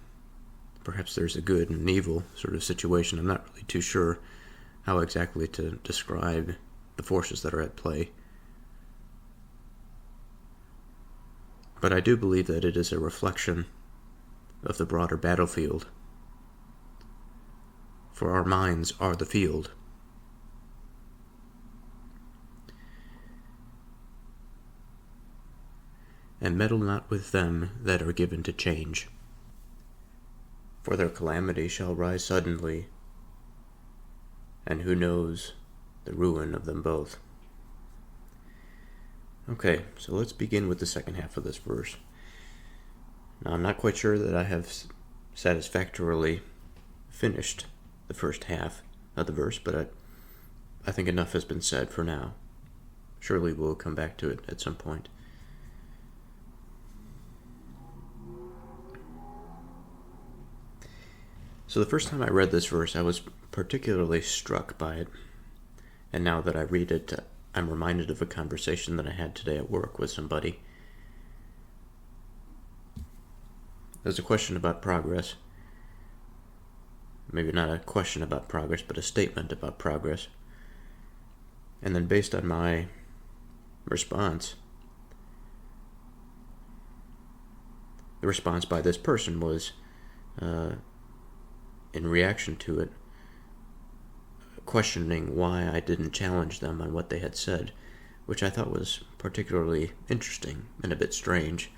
Perhaps there's a good and an evil sort of situation. I'm not really too sure how exactly to describe the forces that are at play. But I do believe that it is a reflection of the broader battlefield. For our minds are the field. And meddle not with them that are given to change. For their calamity shall rise suddenly, and who knows the ruin of them both. Okay, so let's begin with the second half of this verse. Now, I'm not quite sure that I have satisfactorily finished the first half of the verse, but I think enough has been said for now. Surely we'll come back to it at some point. So the first time I read this verse, I was particularly struck by it. And now that I read it, I'm reminded of a conversation that I had today at work with somebody. There's a question about progress. Maybe not a question about progress, but a statement about progress. And then based on my response, the response by this person was, in reaction to it, questioning why I didn't challenge them on what they had said, which I thought was particularly interesting and a bit strange,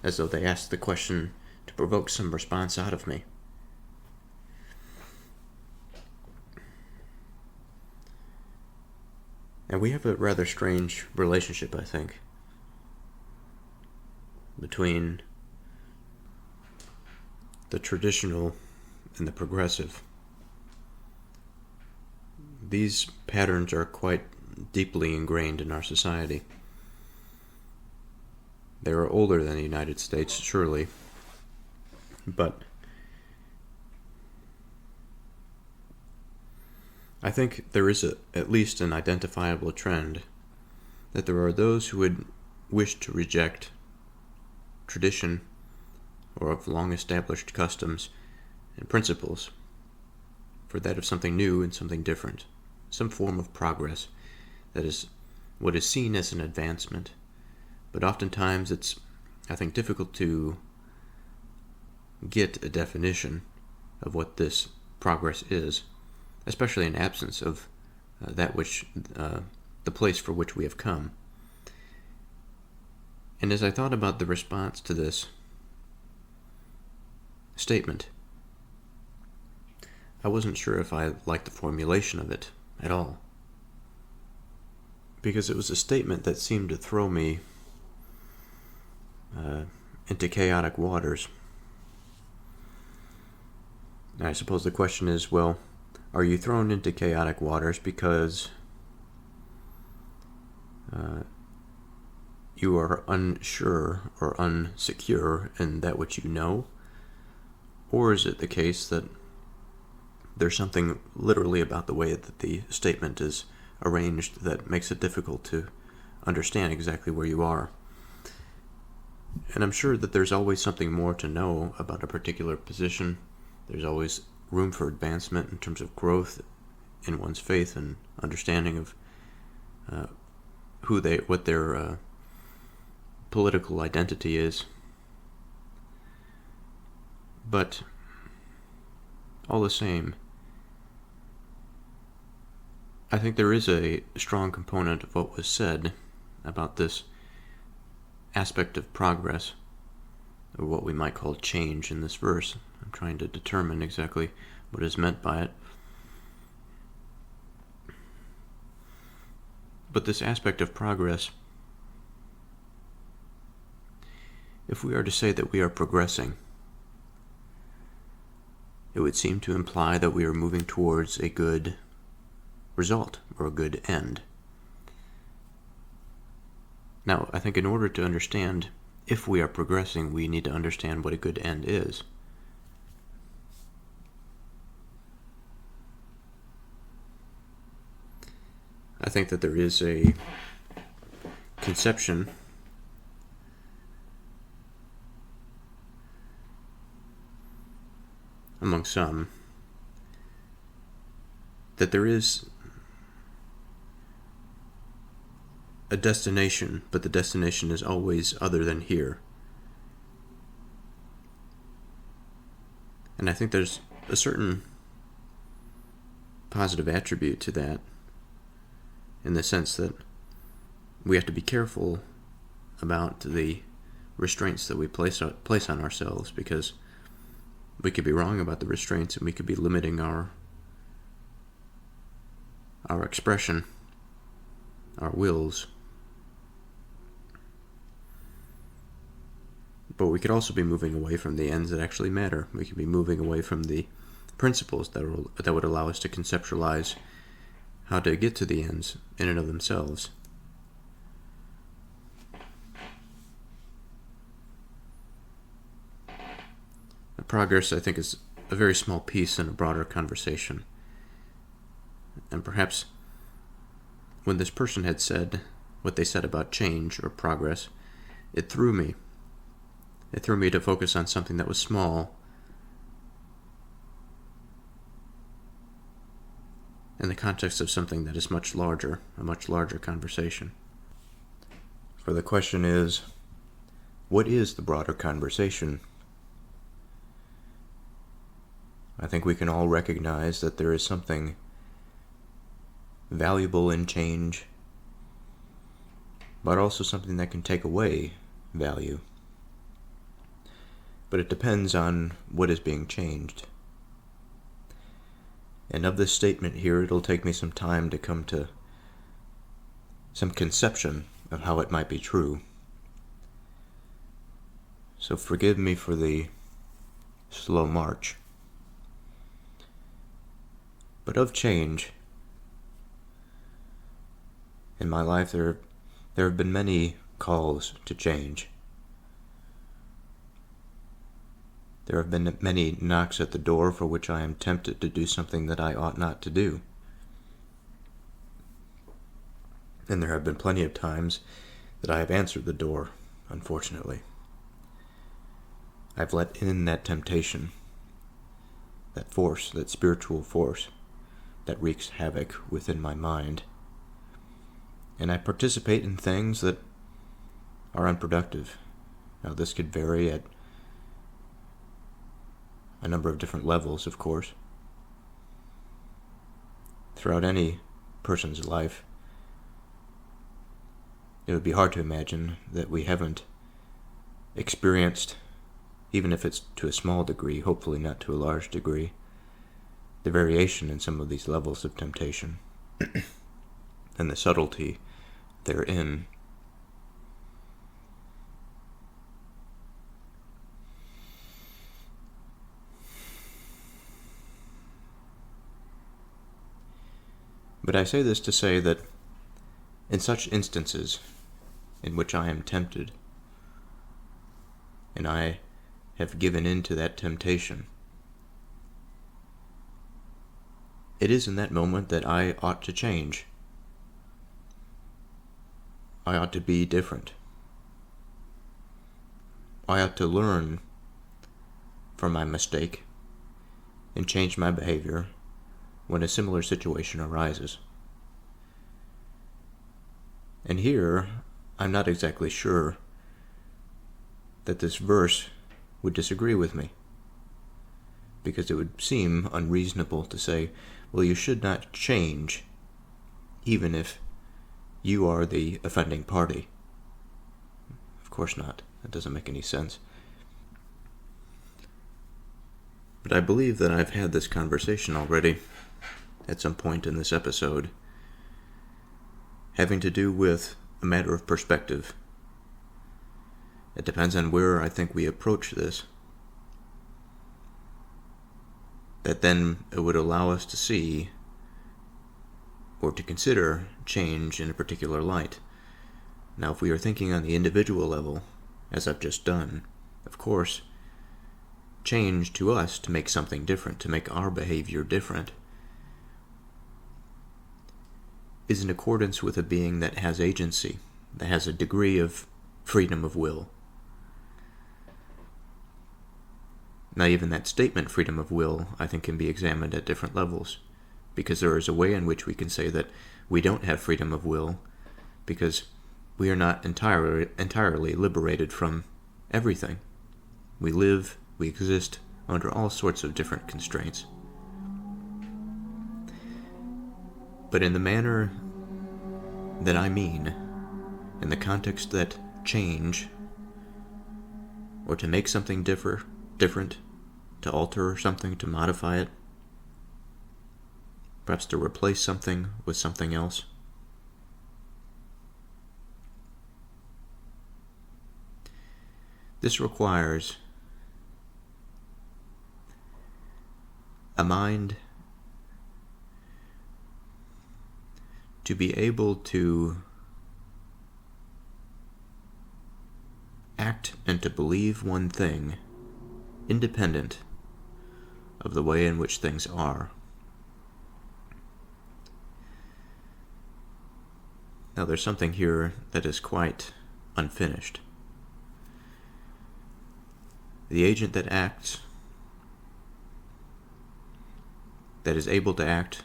as though they asked the question to provoke some response out of me. And we have a rather strange relationship, I think, between the traditional and the progressive. These patterns are quite deeply ingrained in our society. They are older than the United States, surely, but I think there is at least an identifiable trend that there are those who would wish to reject tradition or of long-established customs and principles for that of something new and something different, some form of progress that is what is seen as an advancement. But oftentimes it's, I think, difficult to get a definition of what this progress is, especially in absence of that which, the place for which we have come. And as I thought about the response to this statement, I wasn't sure if I liked the formulation of it at all, because it was a statement that seemed to throw me into chaotic waters. And I suppose the question is, well, are you thrown into chaotic waters because you are unsure or unsecure in that which you know? Or is it the case that there's something literally about the way that the statement is arranged that makes it difficult to understand exactly where you are? And I'm sure that there's always something more to know about a particular position. There's always room for advancement in terms of growth in one's faith and understanding of what their political identity is. But all the same, I think there is a strong component of what was said about this aspect of progress, or what we might call change in this verse. I'm trying to determine exactly what is meant by it. But this aspect of progress, if we are to say that we are progressing, it would seem to imply that we are moving towards a good result or a good end. Now, I think in order to understand if we are progressing, we need to understand what a good end is. I think that there is a conception among some that there is a destination, but the destination is always other than here. And I think there's a certain positive attribute to that, in the sense that we have to be careful about the restraints that we place on ourselves, because we could be wrong about the restraints and we could be limiting our expression, our wills. But we could also be moving away from the ends that actually matter. We could be moving away from the principles that would allow us to conceptualize how to get to the ends in and of themselves. Progress, I think, is a very small piece in a broader conversation. And perhaps when this person had said what they said about change or progress, it threw me. It threw me to focus on something that was small in the context of something that is much larger, a much larger conversation. For the question is, what is the broader conversation? I think we can all recognize that there is something valuable in change, but also something that can take away value. But it depends on what is being changed. And of this statement here, it'll take me some time to come to some conception of how it might be true. So forgive me for the slow march. But of change, in my life there have been many calls to change. There have been many knocks at the door for which I am tempted to do something that I ought not to do. And there have been plenty of times that I have answered the door, unfortunately. I've let in that temptation, that force, that spiritual force that wreaks havoc within my mind. And I participate in things that are unproductive. Now, this could vary at a number of different levels, of course. Throughout any person's life, it would be hard to imagine that we haven't experienced, even if it's to a small degree, hopefully not to a large degree, the variation in some of these levels of temptation and the subtlety therein. But I say this to say that in such instances in which I am tempted, and I have given in to that temptation, it is in that moment that I ought to change. I ought to be different. I ought to learn from my mistake and change my behavior when a similar situation arises. And here, I'm not exactly sure that this verse would disagree with me, because it would seem unreasonable to say, well, you should not change even if you are the offending party. Of course not. That doesn't make any sense. But I believe that I've had this conversation already at some point in this episode, having to do with a matter of perspective. It depends on where I think we approach this, that then it would allow us to see or to consider change in a particular light. Now, if we are thinking on the individual level, as I've just done, of course, change to us to make something different, to make our behavior different, is in accordance with a being that has agency, that has a degree of freedom of will. Now, even that statement, freedom of will, I think can be examined at different levels, because there is a way in which we can say that we don't have freedom of will, because we are not entirely liberated from everything. We live, we exist under all sorts of different constraints. But in the manner that I mean, in the context that change, or to make something different, to alter something, to modify it, perhaps to replace something with something else, this requires a mind to be able to act and to believe one thing independent of the way in which things are. Now, there's something here that is quite unfinished. The agent that acts, that is able to act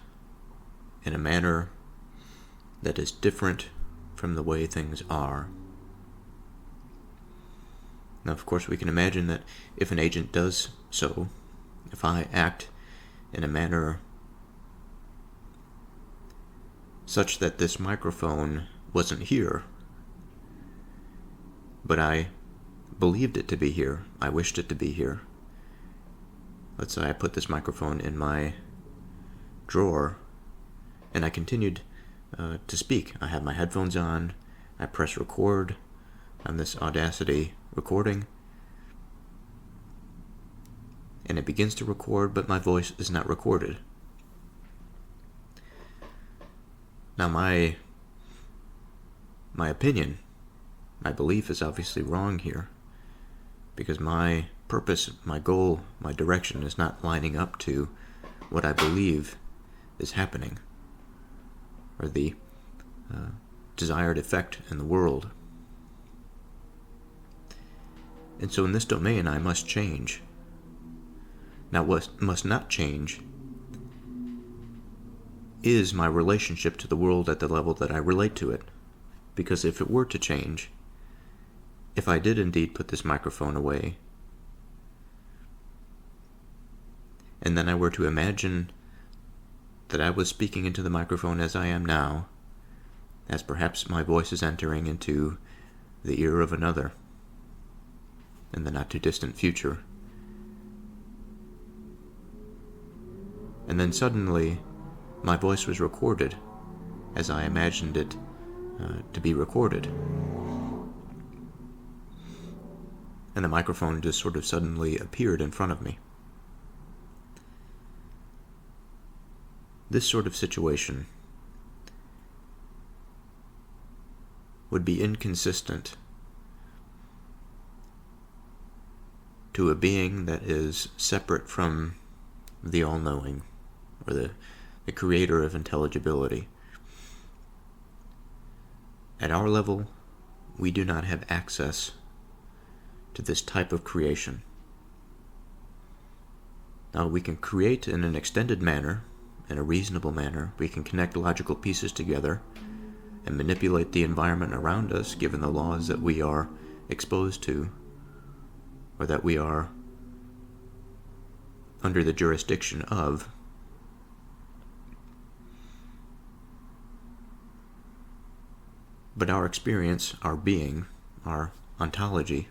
in a manner that is different from the way things are. Now, of course, we can imagine that if an agent does so, if I act in a manner such that this microphone wasn't here, but I believed it to be here, I wished it to be here. Let's say I put this microphone in my drawer, and I continued to speak. I have my headphones on, I press record on this Audacity recording, and it begins to record, but my voice is not recorded. Now my opinion, my belief is obviously wrong here, because my purpose, my goal, my direction is not lining up to what I believe is happening, or the desired effect in the world. And so in this domain I must change. Now what must not change is my relationship to the world at the level that I relate to it. Because if it were to change, if I did indeed put this microphone away, and then I were to imagine that I was speaking into the microphone as I am now, as perhaps my voice is entering into the ear of another in the not-too-distant future, and then suddenly my voice was recorded as I imagined it to be recorded, and the microphone just sort of suddenly appeared in front of me. This sort of situation would be inconsistent to a being that is separate from the all-knowing, or the creator of intelligibility. At our level, we do not have access to this type of creation. Now, we can create in an extended manner, in a reasonable manner. We can connect logical pieces together and manipulate the environment around us given the laws that we are exposed to, or that we are under the jurisdiction of. But our experience, our being, our ontology,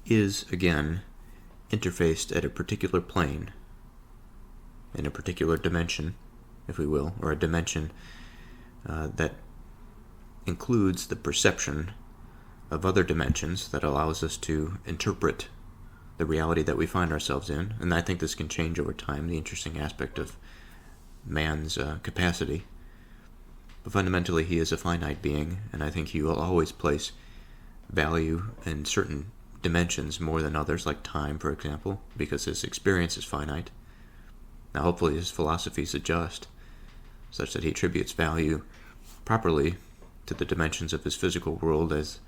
is, again, interfaced at a particular plane, in a particular dimension, if we will, or a dimension that includes the perception of other dimensions that allows us to interpret the reality that we find ourselves in. And I think this can change over time, the interesting aspect of man's capacity. But fundamentally, he is a finite being, and I think he will always place value in certain dimensions more than others, like time, for example, because his experience is finite. Now, hopefully his philosophies adjust, such that he attributes value properly to the dimensions of his physical world as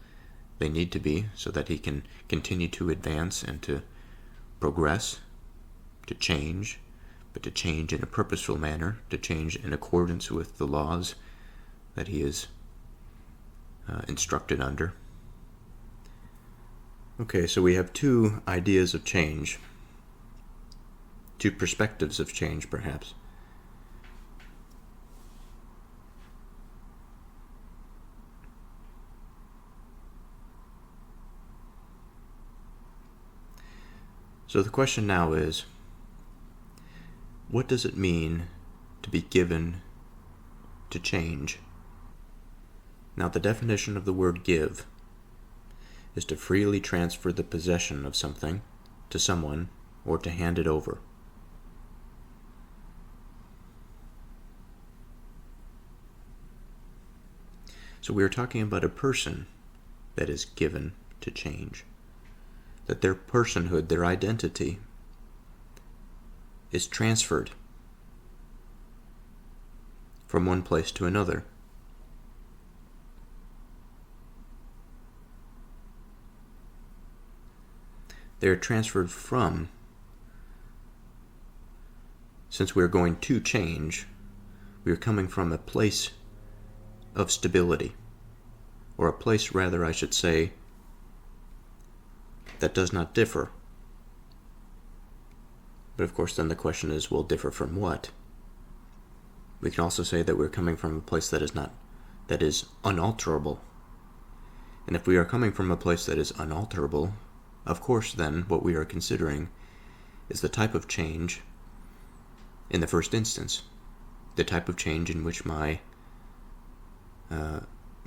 they need to be, so that he can continue to advance and to progress, to change, but to change in a purposeful manner, to change in accordance with the laws that he is instructed under. Okay, so we have two ideas of change, two perspectives of change, perhaps. So the question now is, what does it mean to be given to change? Now, the definition of the word give is to freely transfer the possession of something to someone or to hand it over. So we are talking about a person that is given to change. That their personhood, their identity, is transferred from one place to another. They are transferred from, since we are going to change, we are coming from a place of stability, or a place, rather, I should say, that does not differ. But of course, then the question is, will differ from what? We can also say that we're coming from a place that is unalterable. And if we are coming from a place that is unalterable, of course, then what we are considering is the type of change in the first instance, the type of change in which my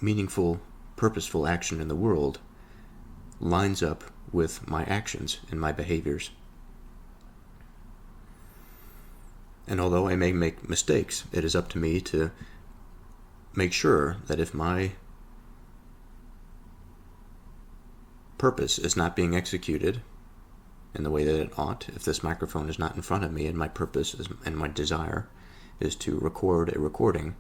meaningful, purposeful action in the world lines up with my actions and my behaviors. And although I may make mistakes, it is up to me to make sure that if my purpose is not being executed in the way that it ought, if this microphone is not in front of me and my purpose and my desire is to record a recording,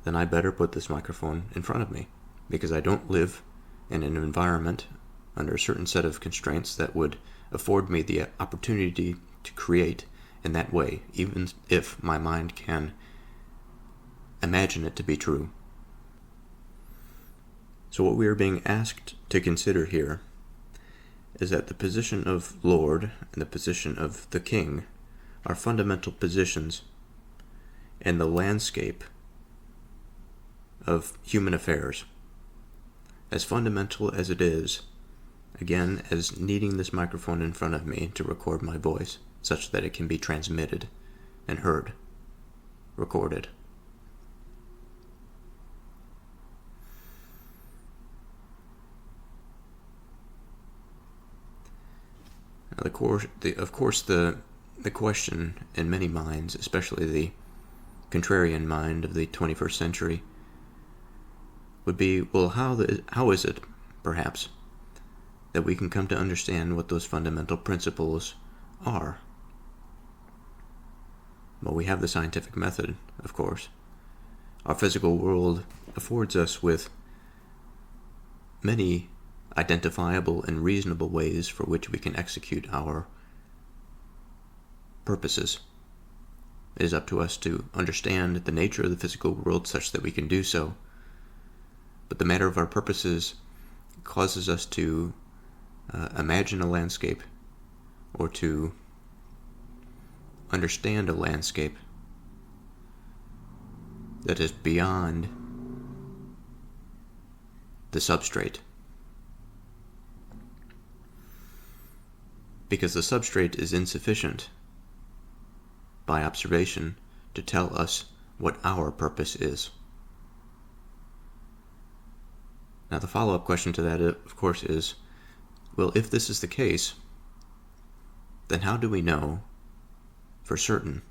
then I better put this microphone in front of me, because I don't live in an environment under a certain set of constraints that would afford me the opportunity to create in that way, even if my mind can imagine it to be true. So what we are being asked to consider here is that the position of Lord and the position of the King are fundamental positions in the landscape of human affairs. As fundamental as it is, again, as needing this microphone in front of me to record my voice, such that it can be transmitted and heard, recorded. Now, of course, the question in many minds, especially the contrarian mind of the 21st century, would be, well, how is it, perhaps, that we can come to understand what those fundamental principles are? Well, we have the scientific method, of course. Our physical world affords us with many identifiable and reasonable ways for which we can execute our purposes. It is up to us to understand the nature of the physical world such that we can do so. But the matter of our purposes causes us to imagine a landscape, or to understand a landscape that is beyond the substrate. Because the substrate is insufficient by observation to tell us what our purpose is. Now, the follow-up question to that, of course, is, well, if this is the case, then how do we know for certain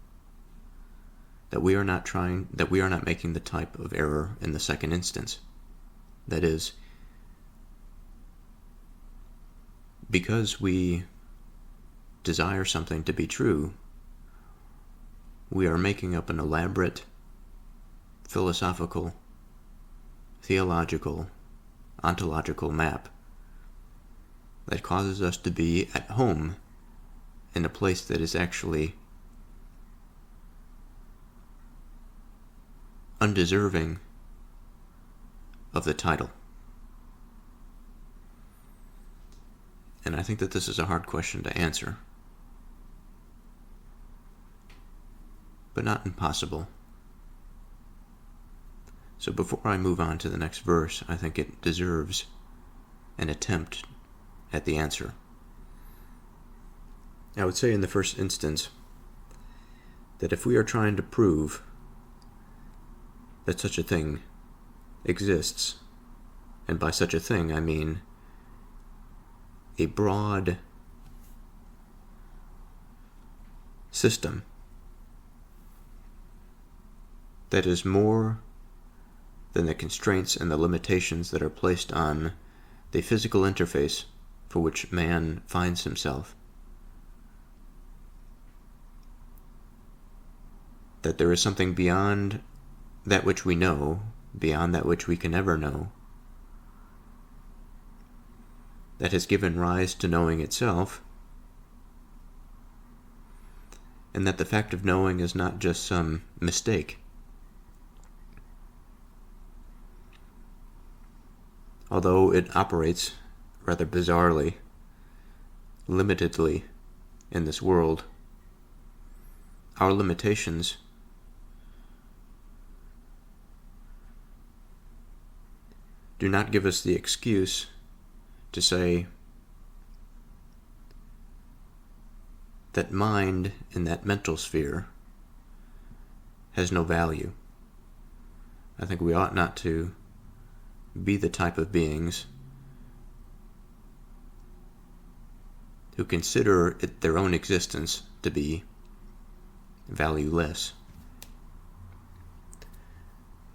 that we are not making the type of error in the second instance? That is, because we desire something to be true, we are making up an elaborate philosophical, theological, ontological map that causes us to be at home in a place that is actually undeserving of the title? And I think that this is a hard question to answer, but not impossible. So before I move on to the next verse, I think it deserves an attempt at the answer. I would say in the first instance that if we are trying to prove that such a thing exists, and by such a thing I mean a broad system that is more than the constraints and the limitations that are placed on the physical interface for which man finds himself, that there is something beyond that which we know, beyond that which we can ever know, that has given rise to knowing itself, and that the fact of knowing is not just some mistake. Although it operates rather bizarrely, limitedly in this world, our limitations do not give us the excuse to say that mind in that mental sphere has no value. I think we ought not to be the type of beings who consider it their own existence to be valueless.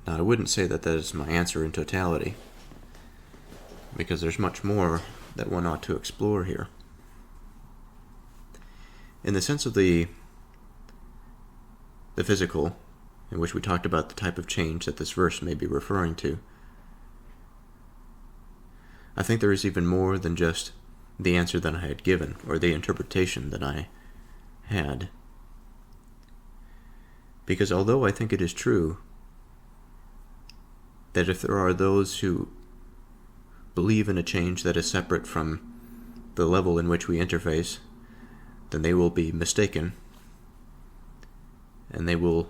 Now, I wouldn't say that that is my answer in totality, because there's much more that one ought to explore here. In the sense of the physical, in which we talked about the type of change that this verse may be referring to, I think there is even more than just the answer that I had given, or the interpretation that I had. Because although I think it is true that if there are those who believe in a change that is separate from the level in which we interface, then they will be mistaken, and they will,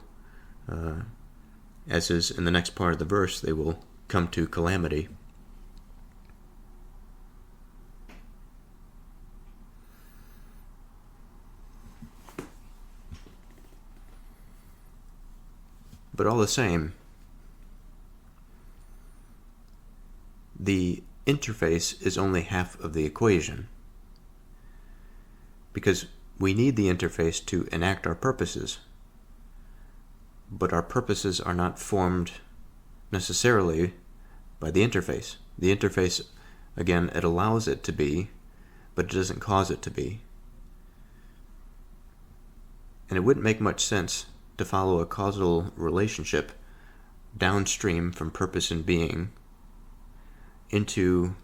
as is in the next part of the verse, they will come to calamity. But all the same, the interface is only half of the equation, because we need the interface to enact our purposes, but our purposes are not formed necessarily by the interface. The interface, again, it allows it to be, but it doesn't cause it to be. And it wouldn't make much sense to follow a causal relationship downstream from purpose and being into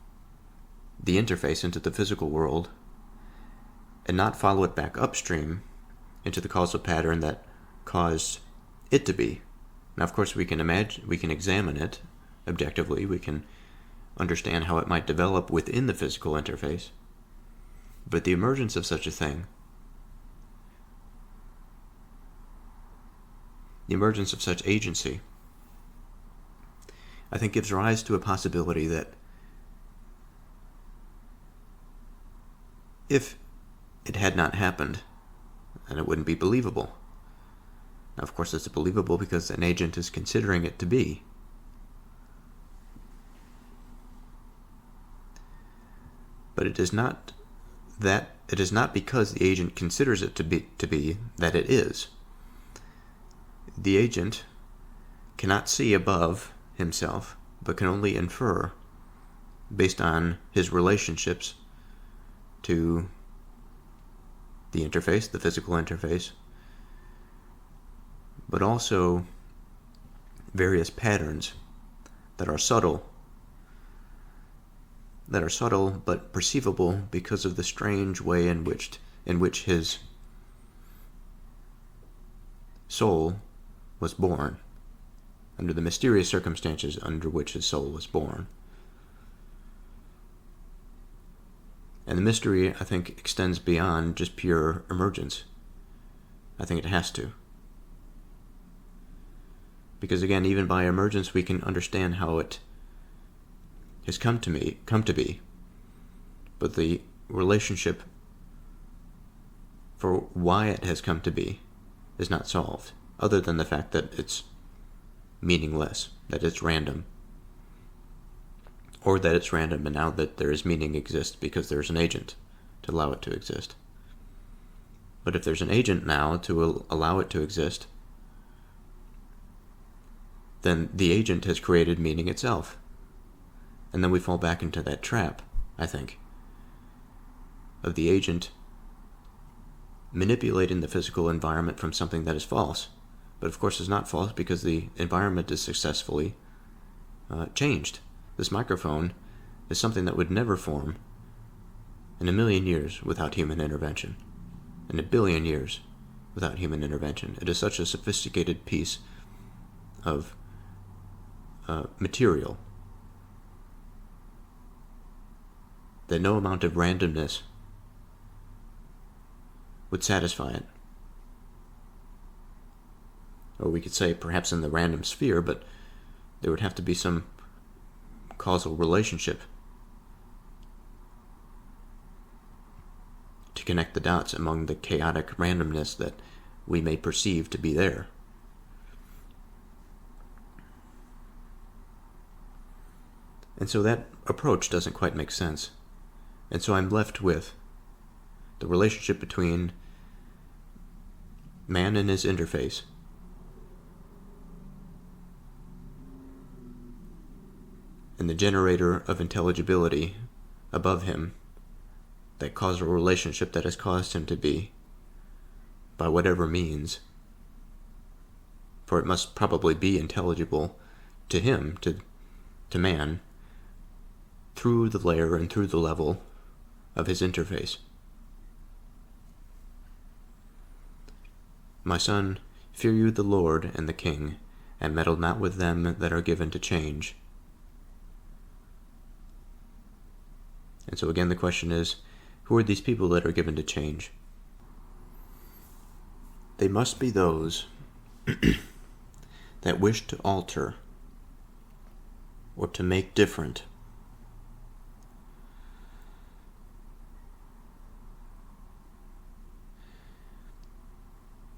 the interface, into the physical world, and not follow it back upstream into the causal pattern that caused it to be. Now, of course, we can examine it objectively, we can understand how it might develop within the physical interface, but the emergence of such a thing, the emergence of such agency, I think gives rise to a possibility that if it had not happened, then it wouldn't be believable. Now, of course, it's believable because an agent is considering it to be. But it is not because the agent considers it to be that it is. The agent cannot see above himself, but can only infer based on his relationships to the interface, the physical interface, but also various patterns that are subtle but perceivable because of the strange way in which his soul was born. under the mysterious circumstances under which his soul was born. And the mystery, I think, extends beyond just pure emergence. I think it has to. Because again, even by emergence, we can understand how it has come to be. But the relationship for why it has come to be is not solved, other than the fact that it's meaningless, that it's random. Or that it's random, and now that there is meaning exists because there's an agent to allow it to exist. But if there's an agent now to allow it to exist, then the agent has created meaning itself. And then we fall back into that trap, I think, of the agent manipulating the physical environment from something that is false. But of course it's not false because the environment is successfully changed. This microphone is something that would never form in 1,000,000 years without human intervention. In 1,000,000,000 years without human intervention. It is such a sophisticated piece of material that no amount of randomness would satisfy it. Or we could say perhaps in the random sphere, but there would have to be some causal relationship to connect the dots among the chaotic randomness that we may perceive to be there. And so that approach doesn't quite make sense. And so I'm left with the relationship between man and his interface, and the generator of intelligibility above him, that causal relationship that has caused him to be, by whatever means, for it must probably be intelligible to him, to man, through the layer and through the level of his interface. My son, fear you the Lord and the King, and meddle not with them that are given to change. And so again the question is, who are these people that are given to change? They must be those that wish to alter or to make different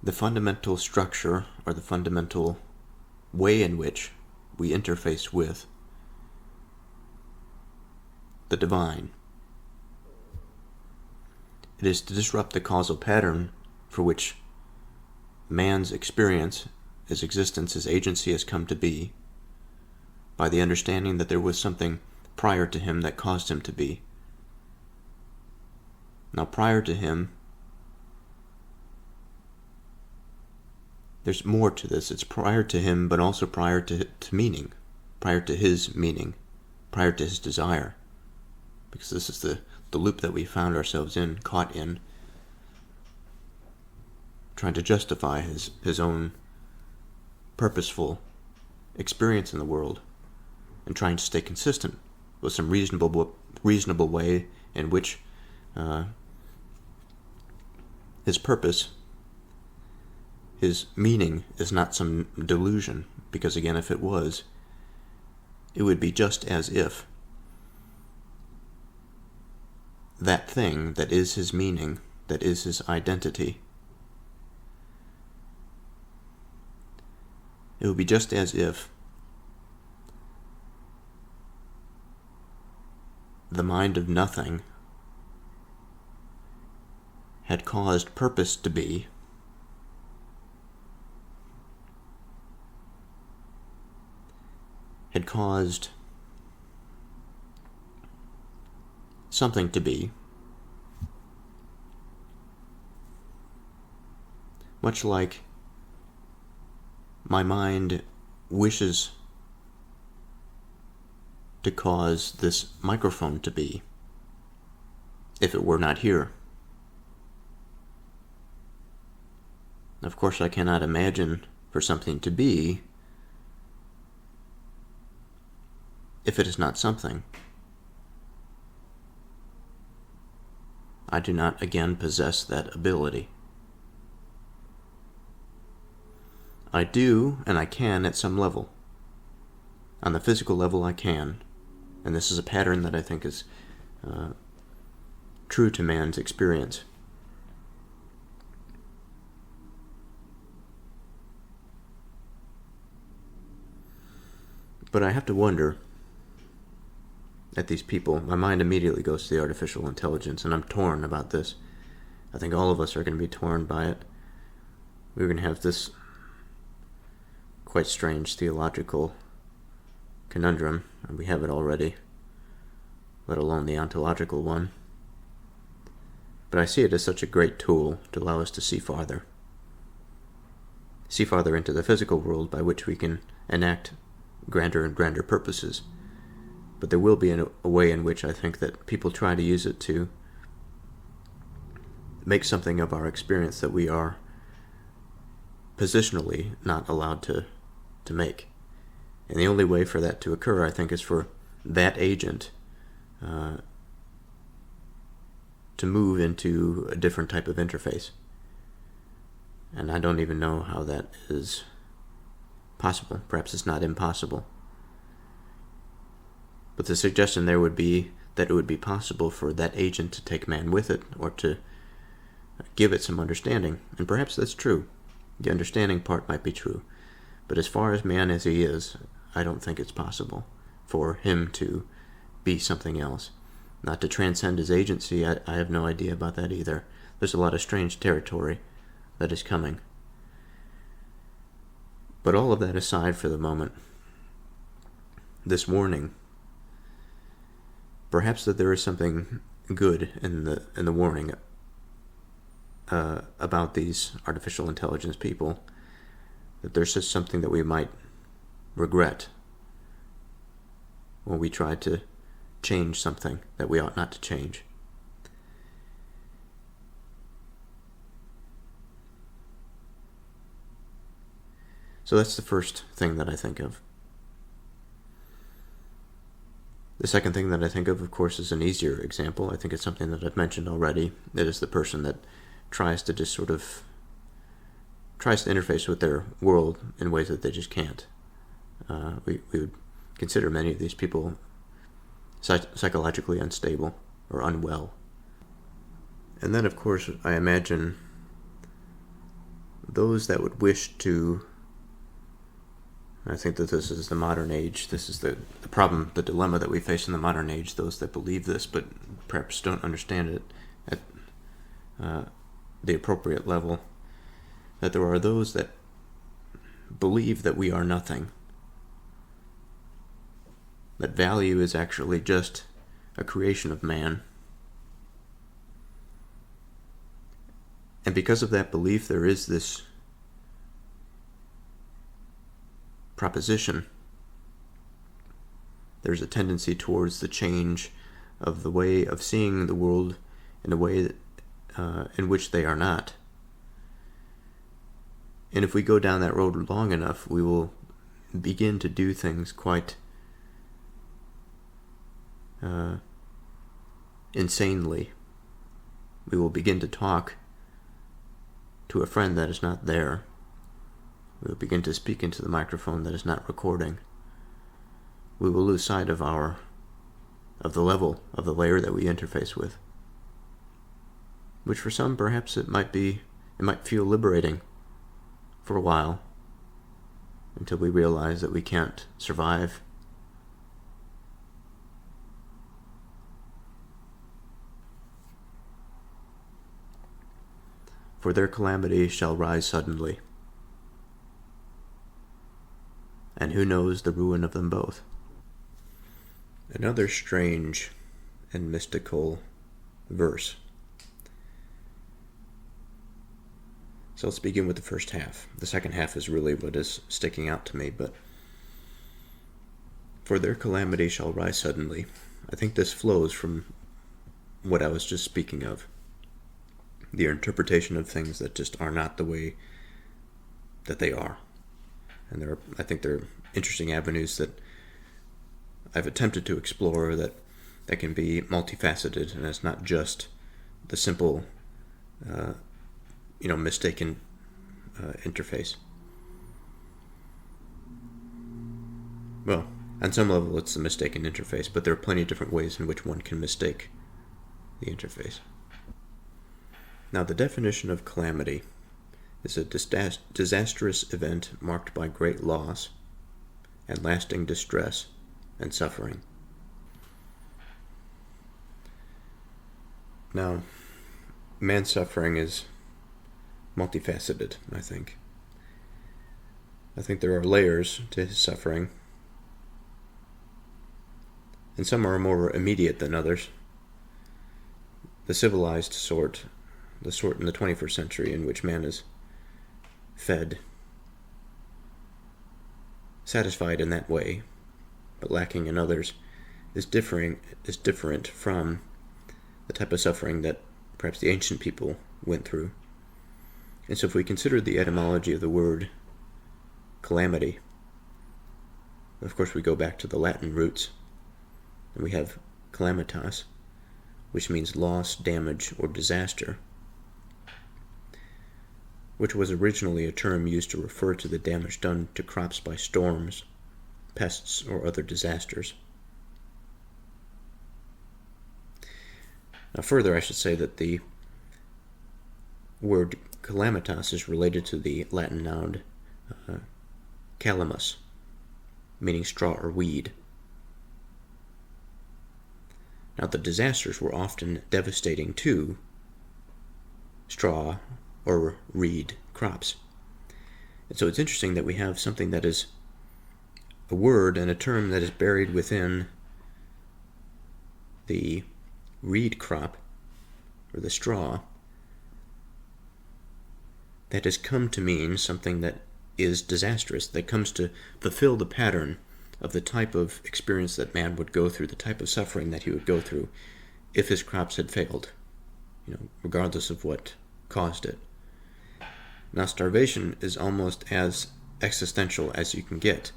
the fundamental structure or the fundamental way in which we interface with the divine. It is to disrupt the causal pattern for which man's experience, his existence, his agency has come to be, by the understanding that there was something prior to him that caused him to be. Now, prior to him, there's more to this. It's prior to him, but also prior to meaning, prior to his meaning, prior to his desire. Because this is the loop that we found ourselves in, caught in, trying to justify his own purposeful experience in the world, and trying to stay consistent with some reasonable way in which his purpose, his meaning, is not some delusion. Because again, if it was, it would be just as if that thing that is his meaning, that is his identity, it would be just as if the mind of nothing had caused purpose to be, had caused something to be, much like my mind wishes to cause this microphone to be, if it were not here. Of course, I cannot imagine for something to be if it is not something. I do not again possess that ability. I do, and I can at some level. On the physical level, I can. And this is a pattern that I think is true to man's experience. But I have to wonder at these people. My mind immediately goes to the artificial intelligence, and I'm torn about this. I think all of us are going to be torn by it. We're going to have this quite strange theological conundrum, and we have it already, let alone the ontological one. But I see it as such a great tool to allow us to see farther into the physical world, by which we can enact grander and grander purposes. But there will be a way in which I think that people try to use it to make something of our experience that we are positionally not allowed to make. And the only way for that to occur, I think, is for that agent to move into a different type of interface. And I don't even know how that is possible. Perhaps it's not impossible. But the suggestion there would be that it would be possible for that agent to take man with it, or to give it some understanding. And perhaps that's true. The understanding part might be true. But as far as man as he is, I don't think it's possible for him to be something else. Not to transcend his agency, I have no idea about that either. There's a lot of strange territory that is coming. But all of that aside for the moment, this warning, perhaps that there is something good in the warning about these artificial intelligence people, that there's just something that we might regret when we try to change something that we ought not to change. So that's the first thing that I think of. The second thing that I think of course, is an easier example. I think it's something that I've mentioned already. It is the person that tries to interface with their world in ways that they just can't. We would consider many of these people psychologically unstable or unwell. And then, of course, I imagine those that would wish to, I think that this is the modern age, this is the problem, the dilemma that we face in the modern age, those that believe this but perhaps don't understand it at the appropriate level, that there are those that believe that we are nothing, that value is actually just a creation of man. And because of that belief, there is this proposition. There's a tendency towards the change of the way of seeing the world in a way that, in which they are not. And if we go down that road long enough, we will begin to do things quite insanely. We will begin to talk to a friend that is not there. We will begin to speak into the microphone that is not recording. We will lose sight of the level, of the layer that we interface with. Which for some, perhaps it might feel liberating for a while, until we realize that we can't survive. For their calamity shall rise suddenly, and who knows the ruin of them both. Another strange and mystical verse. So let's begin with the first half. The second half is really what is sticking out to me, but for their calamity shall rise suddenly. I think this flows from what I was just speaking of. The interpretation of things that just are not the way that they are. And I think there are interesting avenues that I've attempted to explore that can be multifaceted, and it's not just the simple, mistaken interface. Well, on some level it's the mistaken interface, but there are plenty of different ways in which one can mistake the interface. Now, the definition of calamity is a disastrous event marked by great loss and lasting distress and suffering. Now, man's suffering is multifaceted, I think. I think there are layers to his suffering, and some are more immediate than others. The civilized sort, the sort in the 21st century in which man is fed, satisfied in that way, but lacking in others, is different from the type of suffering that perhaps the ancient people went through. And so if we consider the etymology of the word calamity, of course we go back to the Latin roots, and we have calamitas, which means loss, damage, or disaster, which was originally a term used to refer to the damage done to crops by storms, pests, or other disasters. Now further, I should say that the word calamitas is related to the Latin noun calamus, meaning straw or weed. Now the disasters were often devastating to straw or reed crops. And so it's interesting that we have something that is a word and a term that is buried within the reed crop, or the straw, that has come to mean something that is disastrous, that comes to fulfill the pattern of the type of experience that man would go through, the type of suffering that he would go through if his crops had failed, regardless of what caused it. Now, starvation is almost as existential as you can get.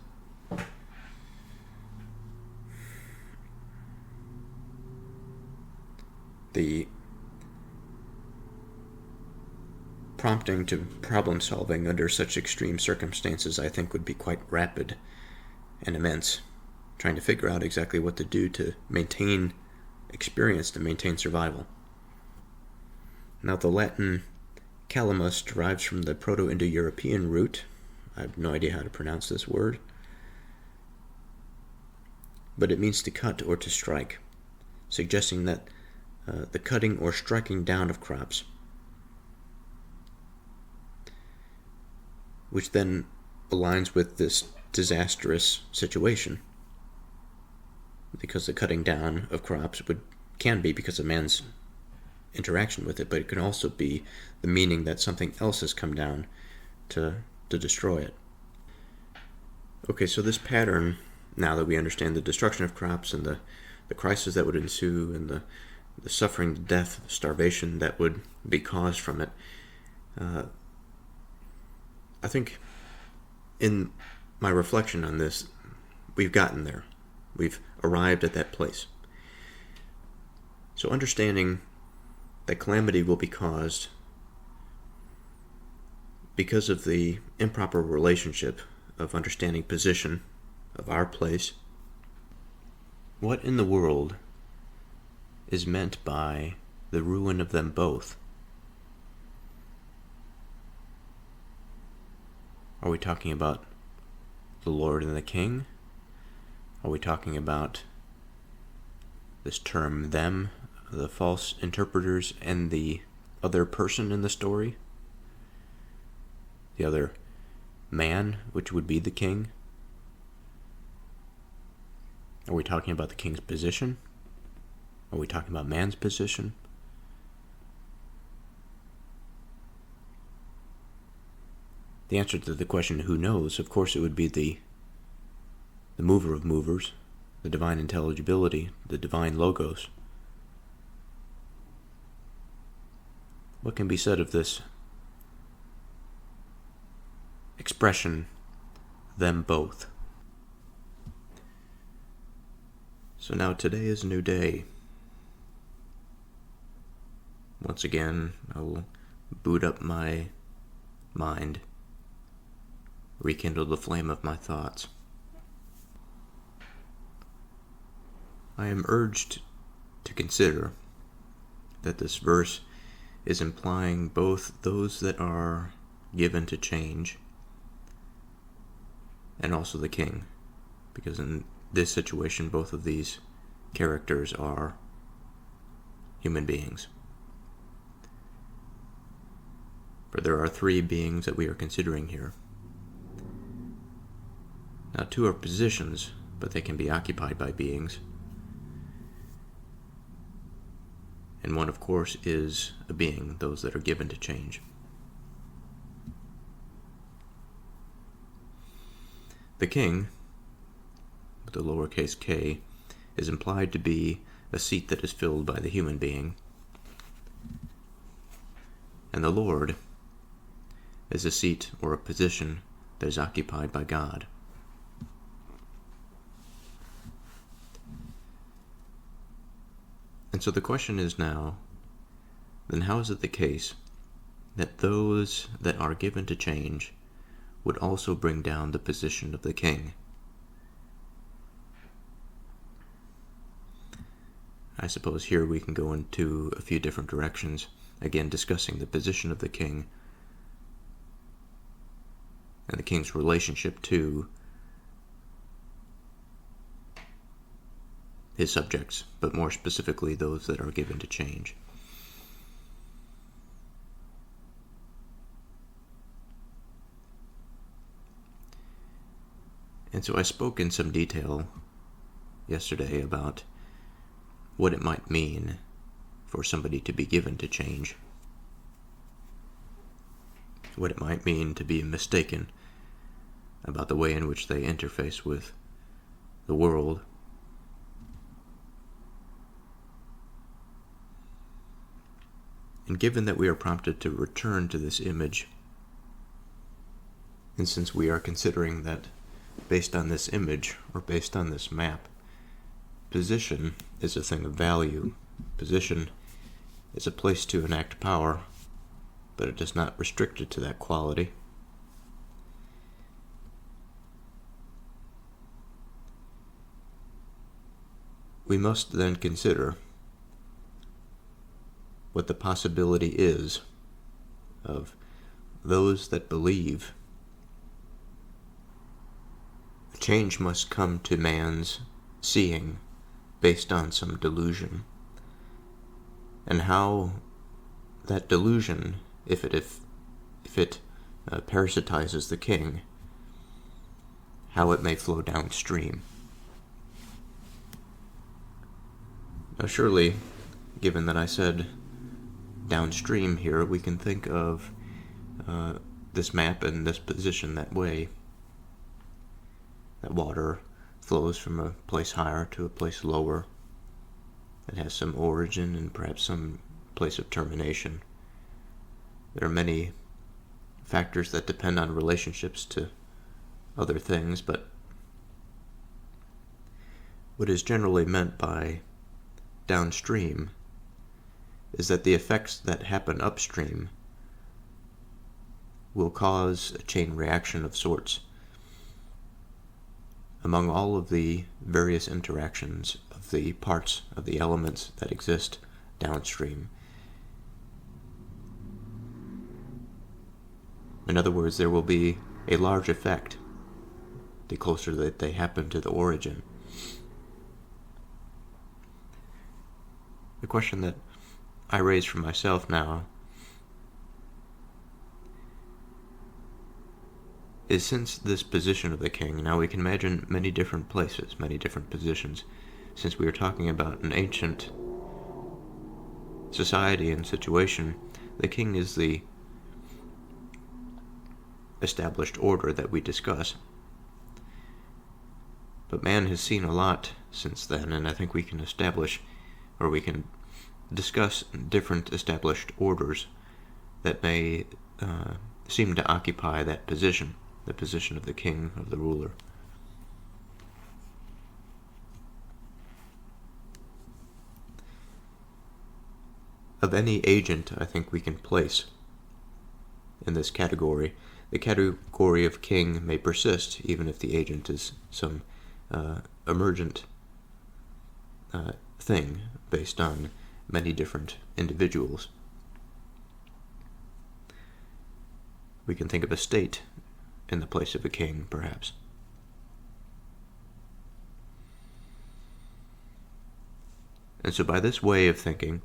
The prompting to problem solving under such extreme circumstances, I think, would be quite rapid and immense, trying to figure out exactly what to do to maintain experience, to maintain survival. Now, the Latin calamus derives from the Proto-Indo-European root. I have no idea how to pronounce this word, but it means to cut or to strike, suggesting that the cutting or striking down of crops, which then aligns with this disastrous situation, because the cutting down of crops can be because of man's interaction with it, but it can also be the meaning that something else has come down to destroy it. Okay, so this pattern, now that we understand the destruction of crops and the crisis that would ensue and the suffering, the death, starvation that would be caused from it, I think in my reflection on this, we've gotten there. We've arrived at that place. So understanding that calamity will be caused because of the improper relationship of understanding position, of our place. What in the world is meant by the ruin of them both? Are we talking about the Lord and the King? Are we talking about this term them, the false interpreters, and the other person in the story? The other man, which would be the king? Are we talking about the king's position? Are we talking about man's position? The answer to the question, who knows, of course it would be the mover of movers, the divine intelligibility, the divine logos. What can be said of this expression, them both? So now today is a new day. Once again, I will boot up my mind, rekindle the flame of my thoughts. I am urged to consider that this verse is implying both those that are given to change and also the king, because in this situation both of these characters are human beings. For there are three beings that we are considering here. Now, two are positions, but they can be occupied by beings. And one, of course, is a being, those that are given to change. The king, with the lowercase k, is implied to be a seat that is filled by the human being. And the Lord is a seat or a position that is occupied by God. And so the question is now, then how is it the case that those that are given to change would also bring down the position of the king? I suppose here we can go into a few different directions, again discussing the position of the king and the king's relationship to his subjects, but more specifically those that are given to change. And so I spoke in some detail yesterday about what it might mean for somebody to be given to change, what it might mean to be mistaken about the way in which they interface with the world. And given that we are prompted to return to this image, and since we are considering that based on this image, or based on this map, position is a thing of value. Position is a place to enact power, but it is not restricted to that quality. We must then consider what the possibility is of those that believe a change must come to man's seeing based on some delusion, and how that delusion, if it parasitizes the king, how it may flow downstream. Now surely, given that I said downstream here, we can think of this map and this position that way. That water flows from a place higher to a place lower. It has some origin and perhaps some place of termination. There are many factors that depend on relationships to other things, but what is generally meant by downstream is that the effects that happen upstream will cause a chain reaction of sorts among all of the various interactions of the parts of the elements that exist downstream. In other words, there will be a large effect the closer that they happen to the origin. The question that I raise for myself now is, since this position of the king, now we can imagine many different places, many different positions, since we are talking about an ancient society and situation, the king is the established order that we discuss. But man has seen a lot since then, and I think we can establish, or we can discuss different established orders that may seem to occupy that position, the position of the king, of the ruler. of any agent I think we can place in this category. The category of king may persist even if the agent is some emergent thing based on many different individuals. We can think of a state in the place of a king, perhaps. And so by this way of thinking,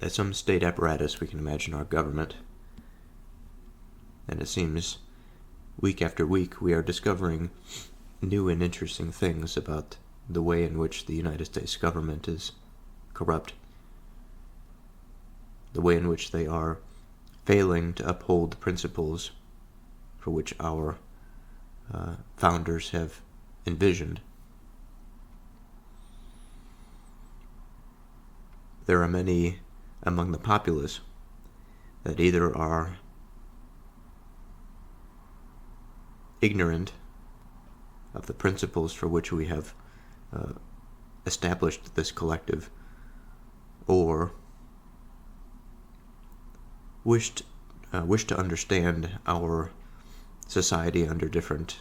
as some state apparatus, we can imagine our government, and it seems week after week we are discovering new and interesting things about the way in which the United States government is corrupt, the way in which they are failing to uphold the principles for which our founders have envisioned. There are many among the populace that either are ignorant of the principles for which we have established this collective, or wish to understand our society under different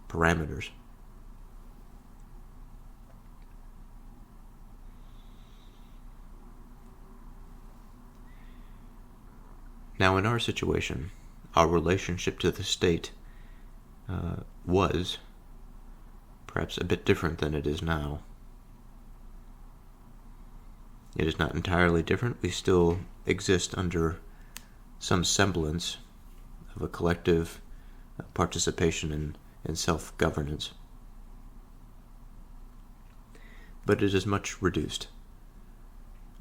parameters. Now, in our situation, our relationship to the state was perhaps a bit different than it is now. It is not entirely different. We still exist under some semblance of a collective participation in self-governance. But it is much reduced.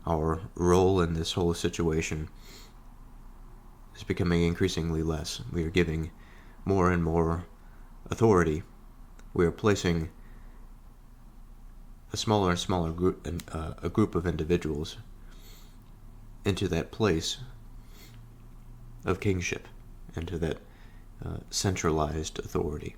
Our role in this whole situation is becoming increasingly less. We are giving more and more authority. We are placing a smaller and smaller group, a group of individuals into that place of kingship, into that centralized authority.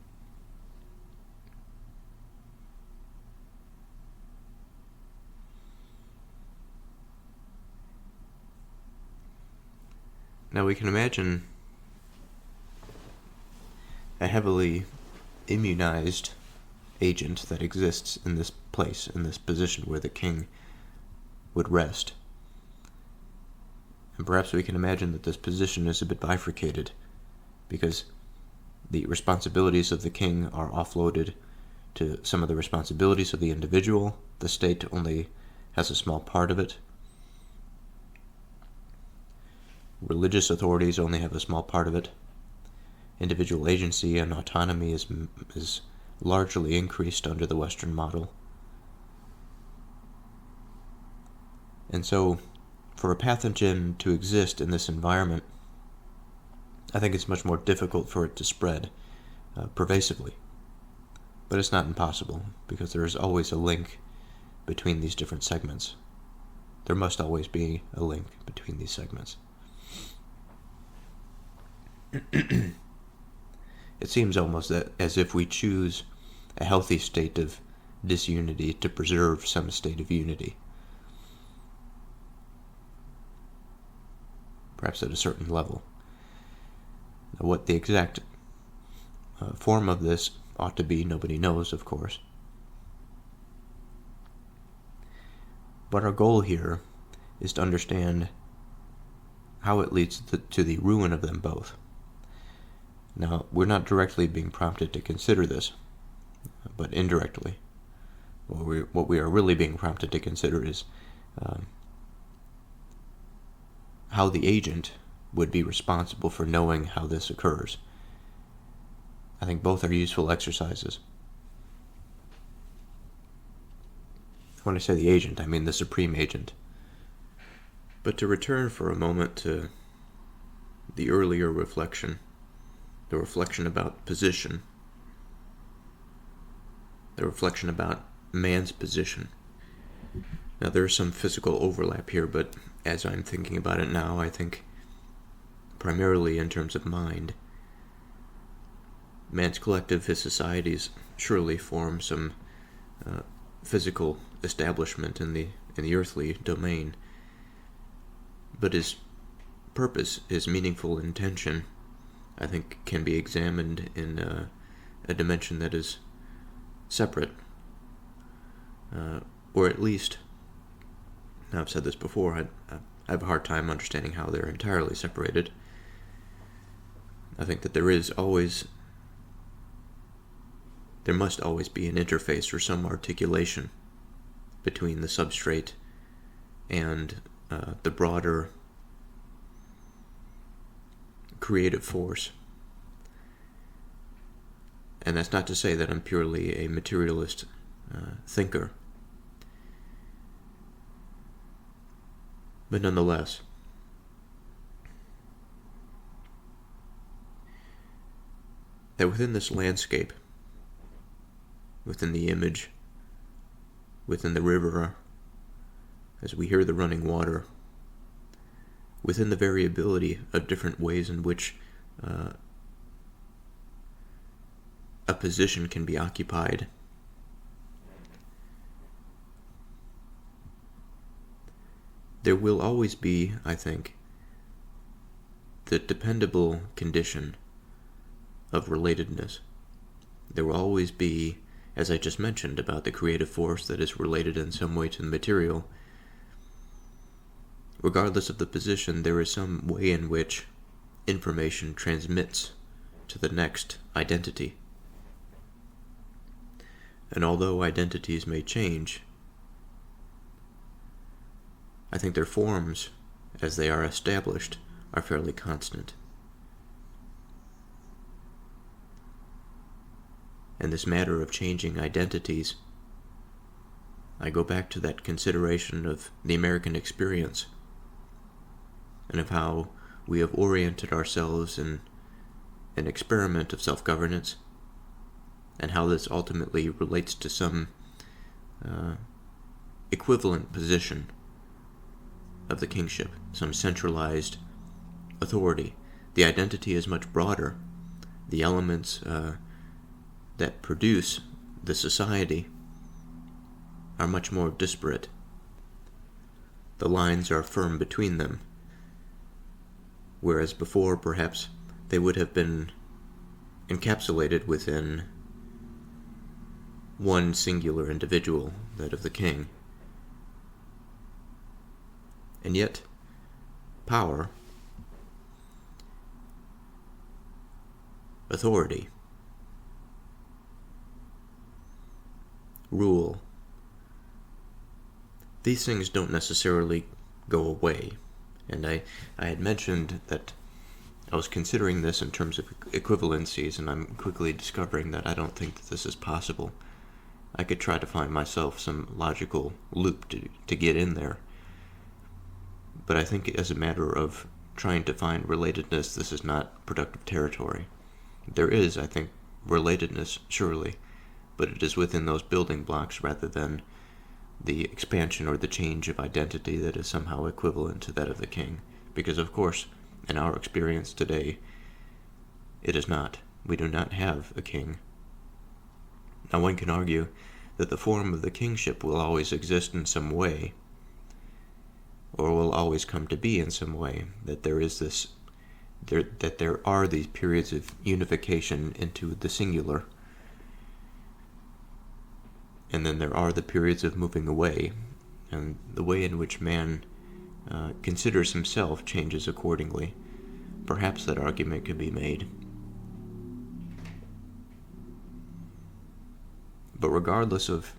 Now we can imagine a heavily immunized agent that exists in this place, in this position where the king would rest. And perhaps we can imagine that this position is a bit bifurcated, because the responsibilities of the king are offloaded to some of the responsibilities of the individual. The state only has a small part of it. Religious authorities only have a small part of it. Individual agency and autonomy is largely increased under the Western model. And so, for a pathogen to exist in this environment, I think it's much more difficult for it to spread pervasively. But it's not impossible, because there is always a link between these different segments. There must always be a link between these segments. It seems almost as if we choose a healthy state of disunity to preserve some state of unity. Perhaps at a certain level. Now, what the exact form of this ought to be, nobody knows, of course. But our goal here is to understand how it leads to the ruin of them both. Now, we're not directly being prompted to consider this, but indirectly. What we are really being prompted to consider is how the agent would be responsible for knowing how this occurs. I think both are useful exercises. When I say the agent, I mean the supreme agent. But to return for a moment to the earlier reflection, the reflection about position, the reflection about man's position. Now, there's some physical overlap here, but as I'm thinking about it now, I think primarily in terms of mind. Man's collective, his societies, surely form some physical establishment in the earthly domain, but his purpose, his meaningful intention, I think can be examined in a dimension that is separate, or at least, now I've said this before, I have a hard time understanding how they're entirely separated. I think that there must always be an interface or some articulation between the substrate and the broader creative force. And that's not to say that I'm purely a materialist thinker. But nonetheless, that within this landscape, within the image, within the river, as we hear the running water, within the variability of different ways in which a position can be occupied, there will always be, I think, the dependable condition of relatedness. There will always be, as I just mentioned about the creative force that is related in some way to the material, regardless of the position, there is some way in which information transmits to the next identity. And although identities may change, I think their forms, as they are established, are fairly constant. And this matter of changing identities, I go back to that consideration of the American experience and of how we have oriented ourselves in an experiment of self-governance, and how this ultimately relates to some equivalent position of the kingship, some centralized authority. The identity is much broader. The elements that produce the society are much more disparate. The lines are firm between them, whereas before perhaps they would have been encapsulated within one singular individual, that of the king. And yet, power, authority, rule, these things don't necessarily go away. And I had mentioned that I was considering this in terms of equivalencies, and I'm quickly discovering that I don't think that this is possible. I could try to find myself some logical loop to get in there. But I think as a matter of trying to find relatedness, this is not productive territory. There is, I think, relatedness, surely, but it is within those building blocks rather than the expansion or the change of identity that is somehow equivalent to that of the king. Because, of course, in our experience today, it is not. We do not have a king. Now, one can argue that the form of the kingship will always exist in some way, or will always come to be in some way, that there is this, that there are these periods of unification into the singular, and then there are the periods of moving away, and the way in which man considers himself changes accordingly. Perhaps that argument could be made. But regardless of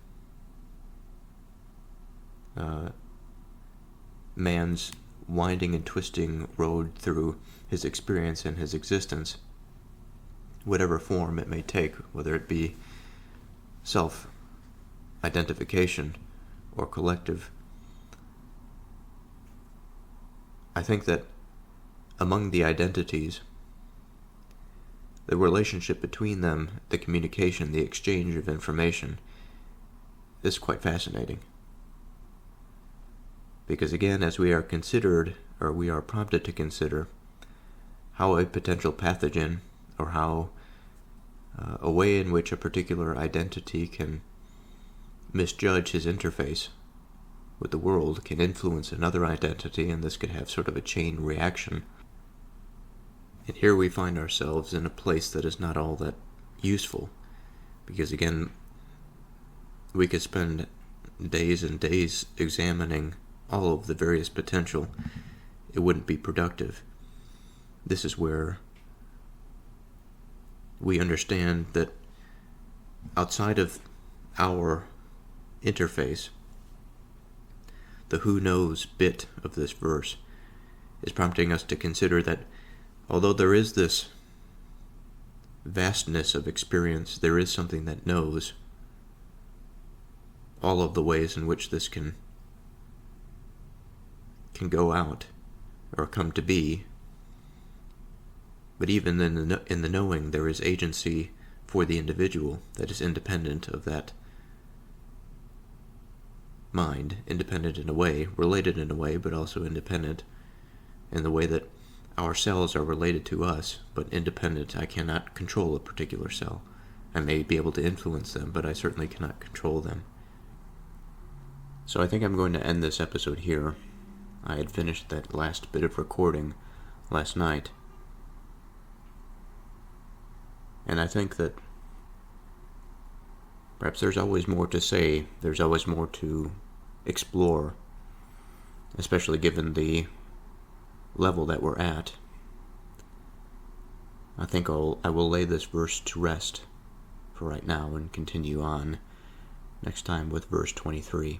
man's winding and twisting road through his experience and his existence, whatever form it may take, whether it be self-identification or collective, I think that among the identities, the relationship between them, the communication, the exchange of information, is quite fascinating. Because again, as we are considered, or we are prompted to consider, how a potential pathogen, or how a way in which a particular identity can misjudge his interface with the world can influence another identity, and this could have sort of a chain reaction. And here we find ourselves in a place that is not all that useful, because again, we could spend days and days examining all of the various potential. It wouldn't be productive. This is where we understand that outside of our interface, the who knows bit of this verse is prompting us to consider that although there is this vastness of experience, there is something that knows all of the ways in which this can go out or come to be. But even in the knowing, there is agency for the individual that is independent of that mind, independent in a way, related in a way, but also independent in the way that our cells are related to us, but independent. I cannot control a particular cell. I may be able to influence them, but I certainly cannot control them. So I think I'm going to end this episode here. I had finished that last bit of recording last night, and I think that perhaps there's always more to say, there's always more to explore, especially given the level that we're at. I think I will lay this verse to rest for right now and continue on next time with verse 23.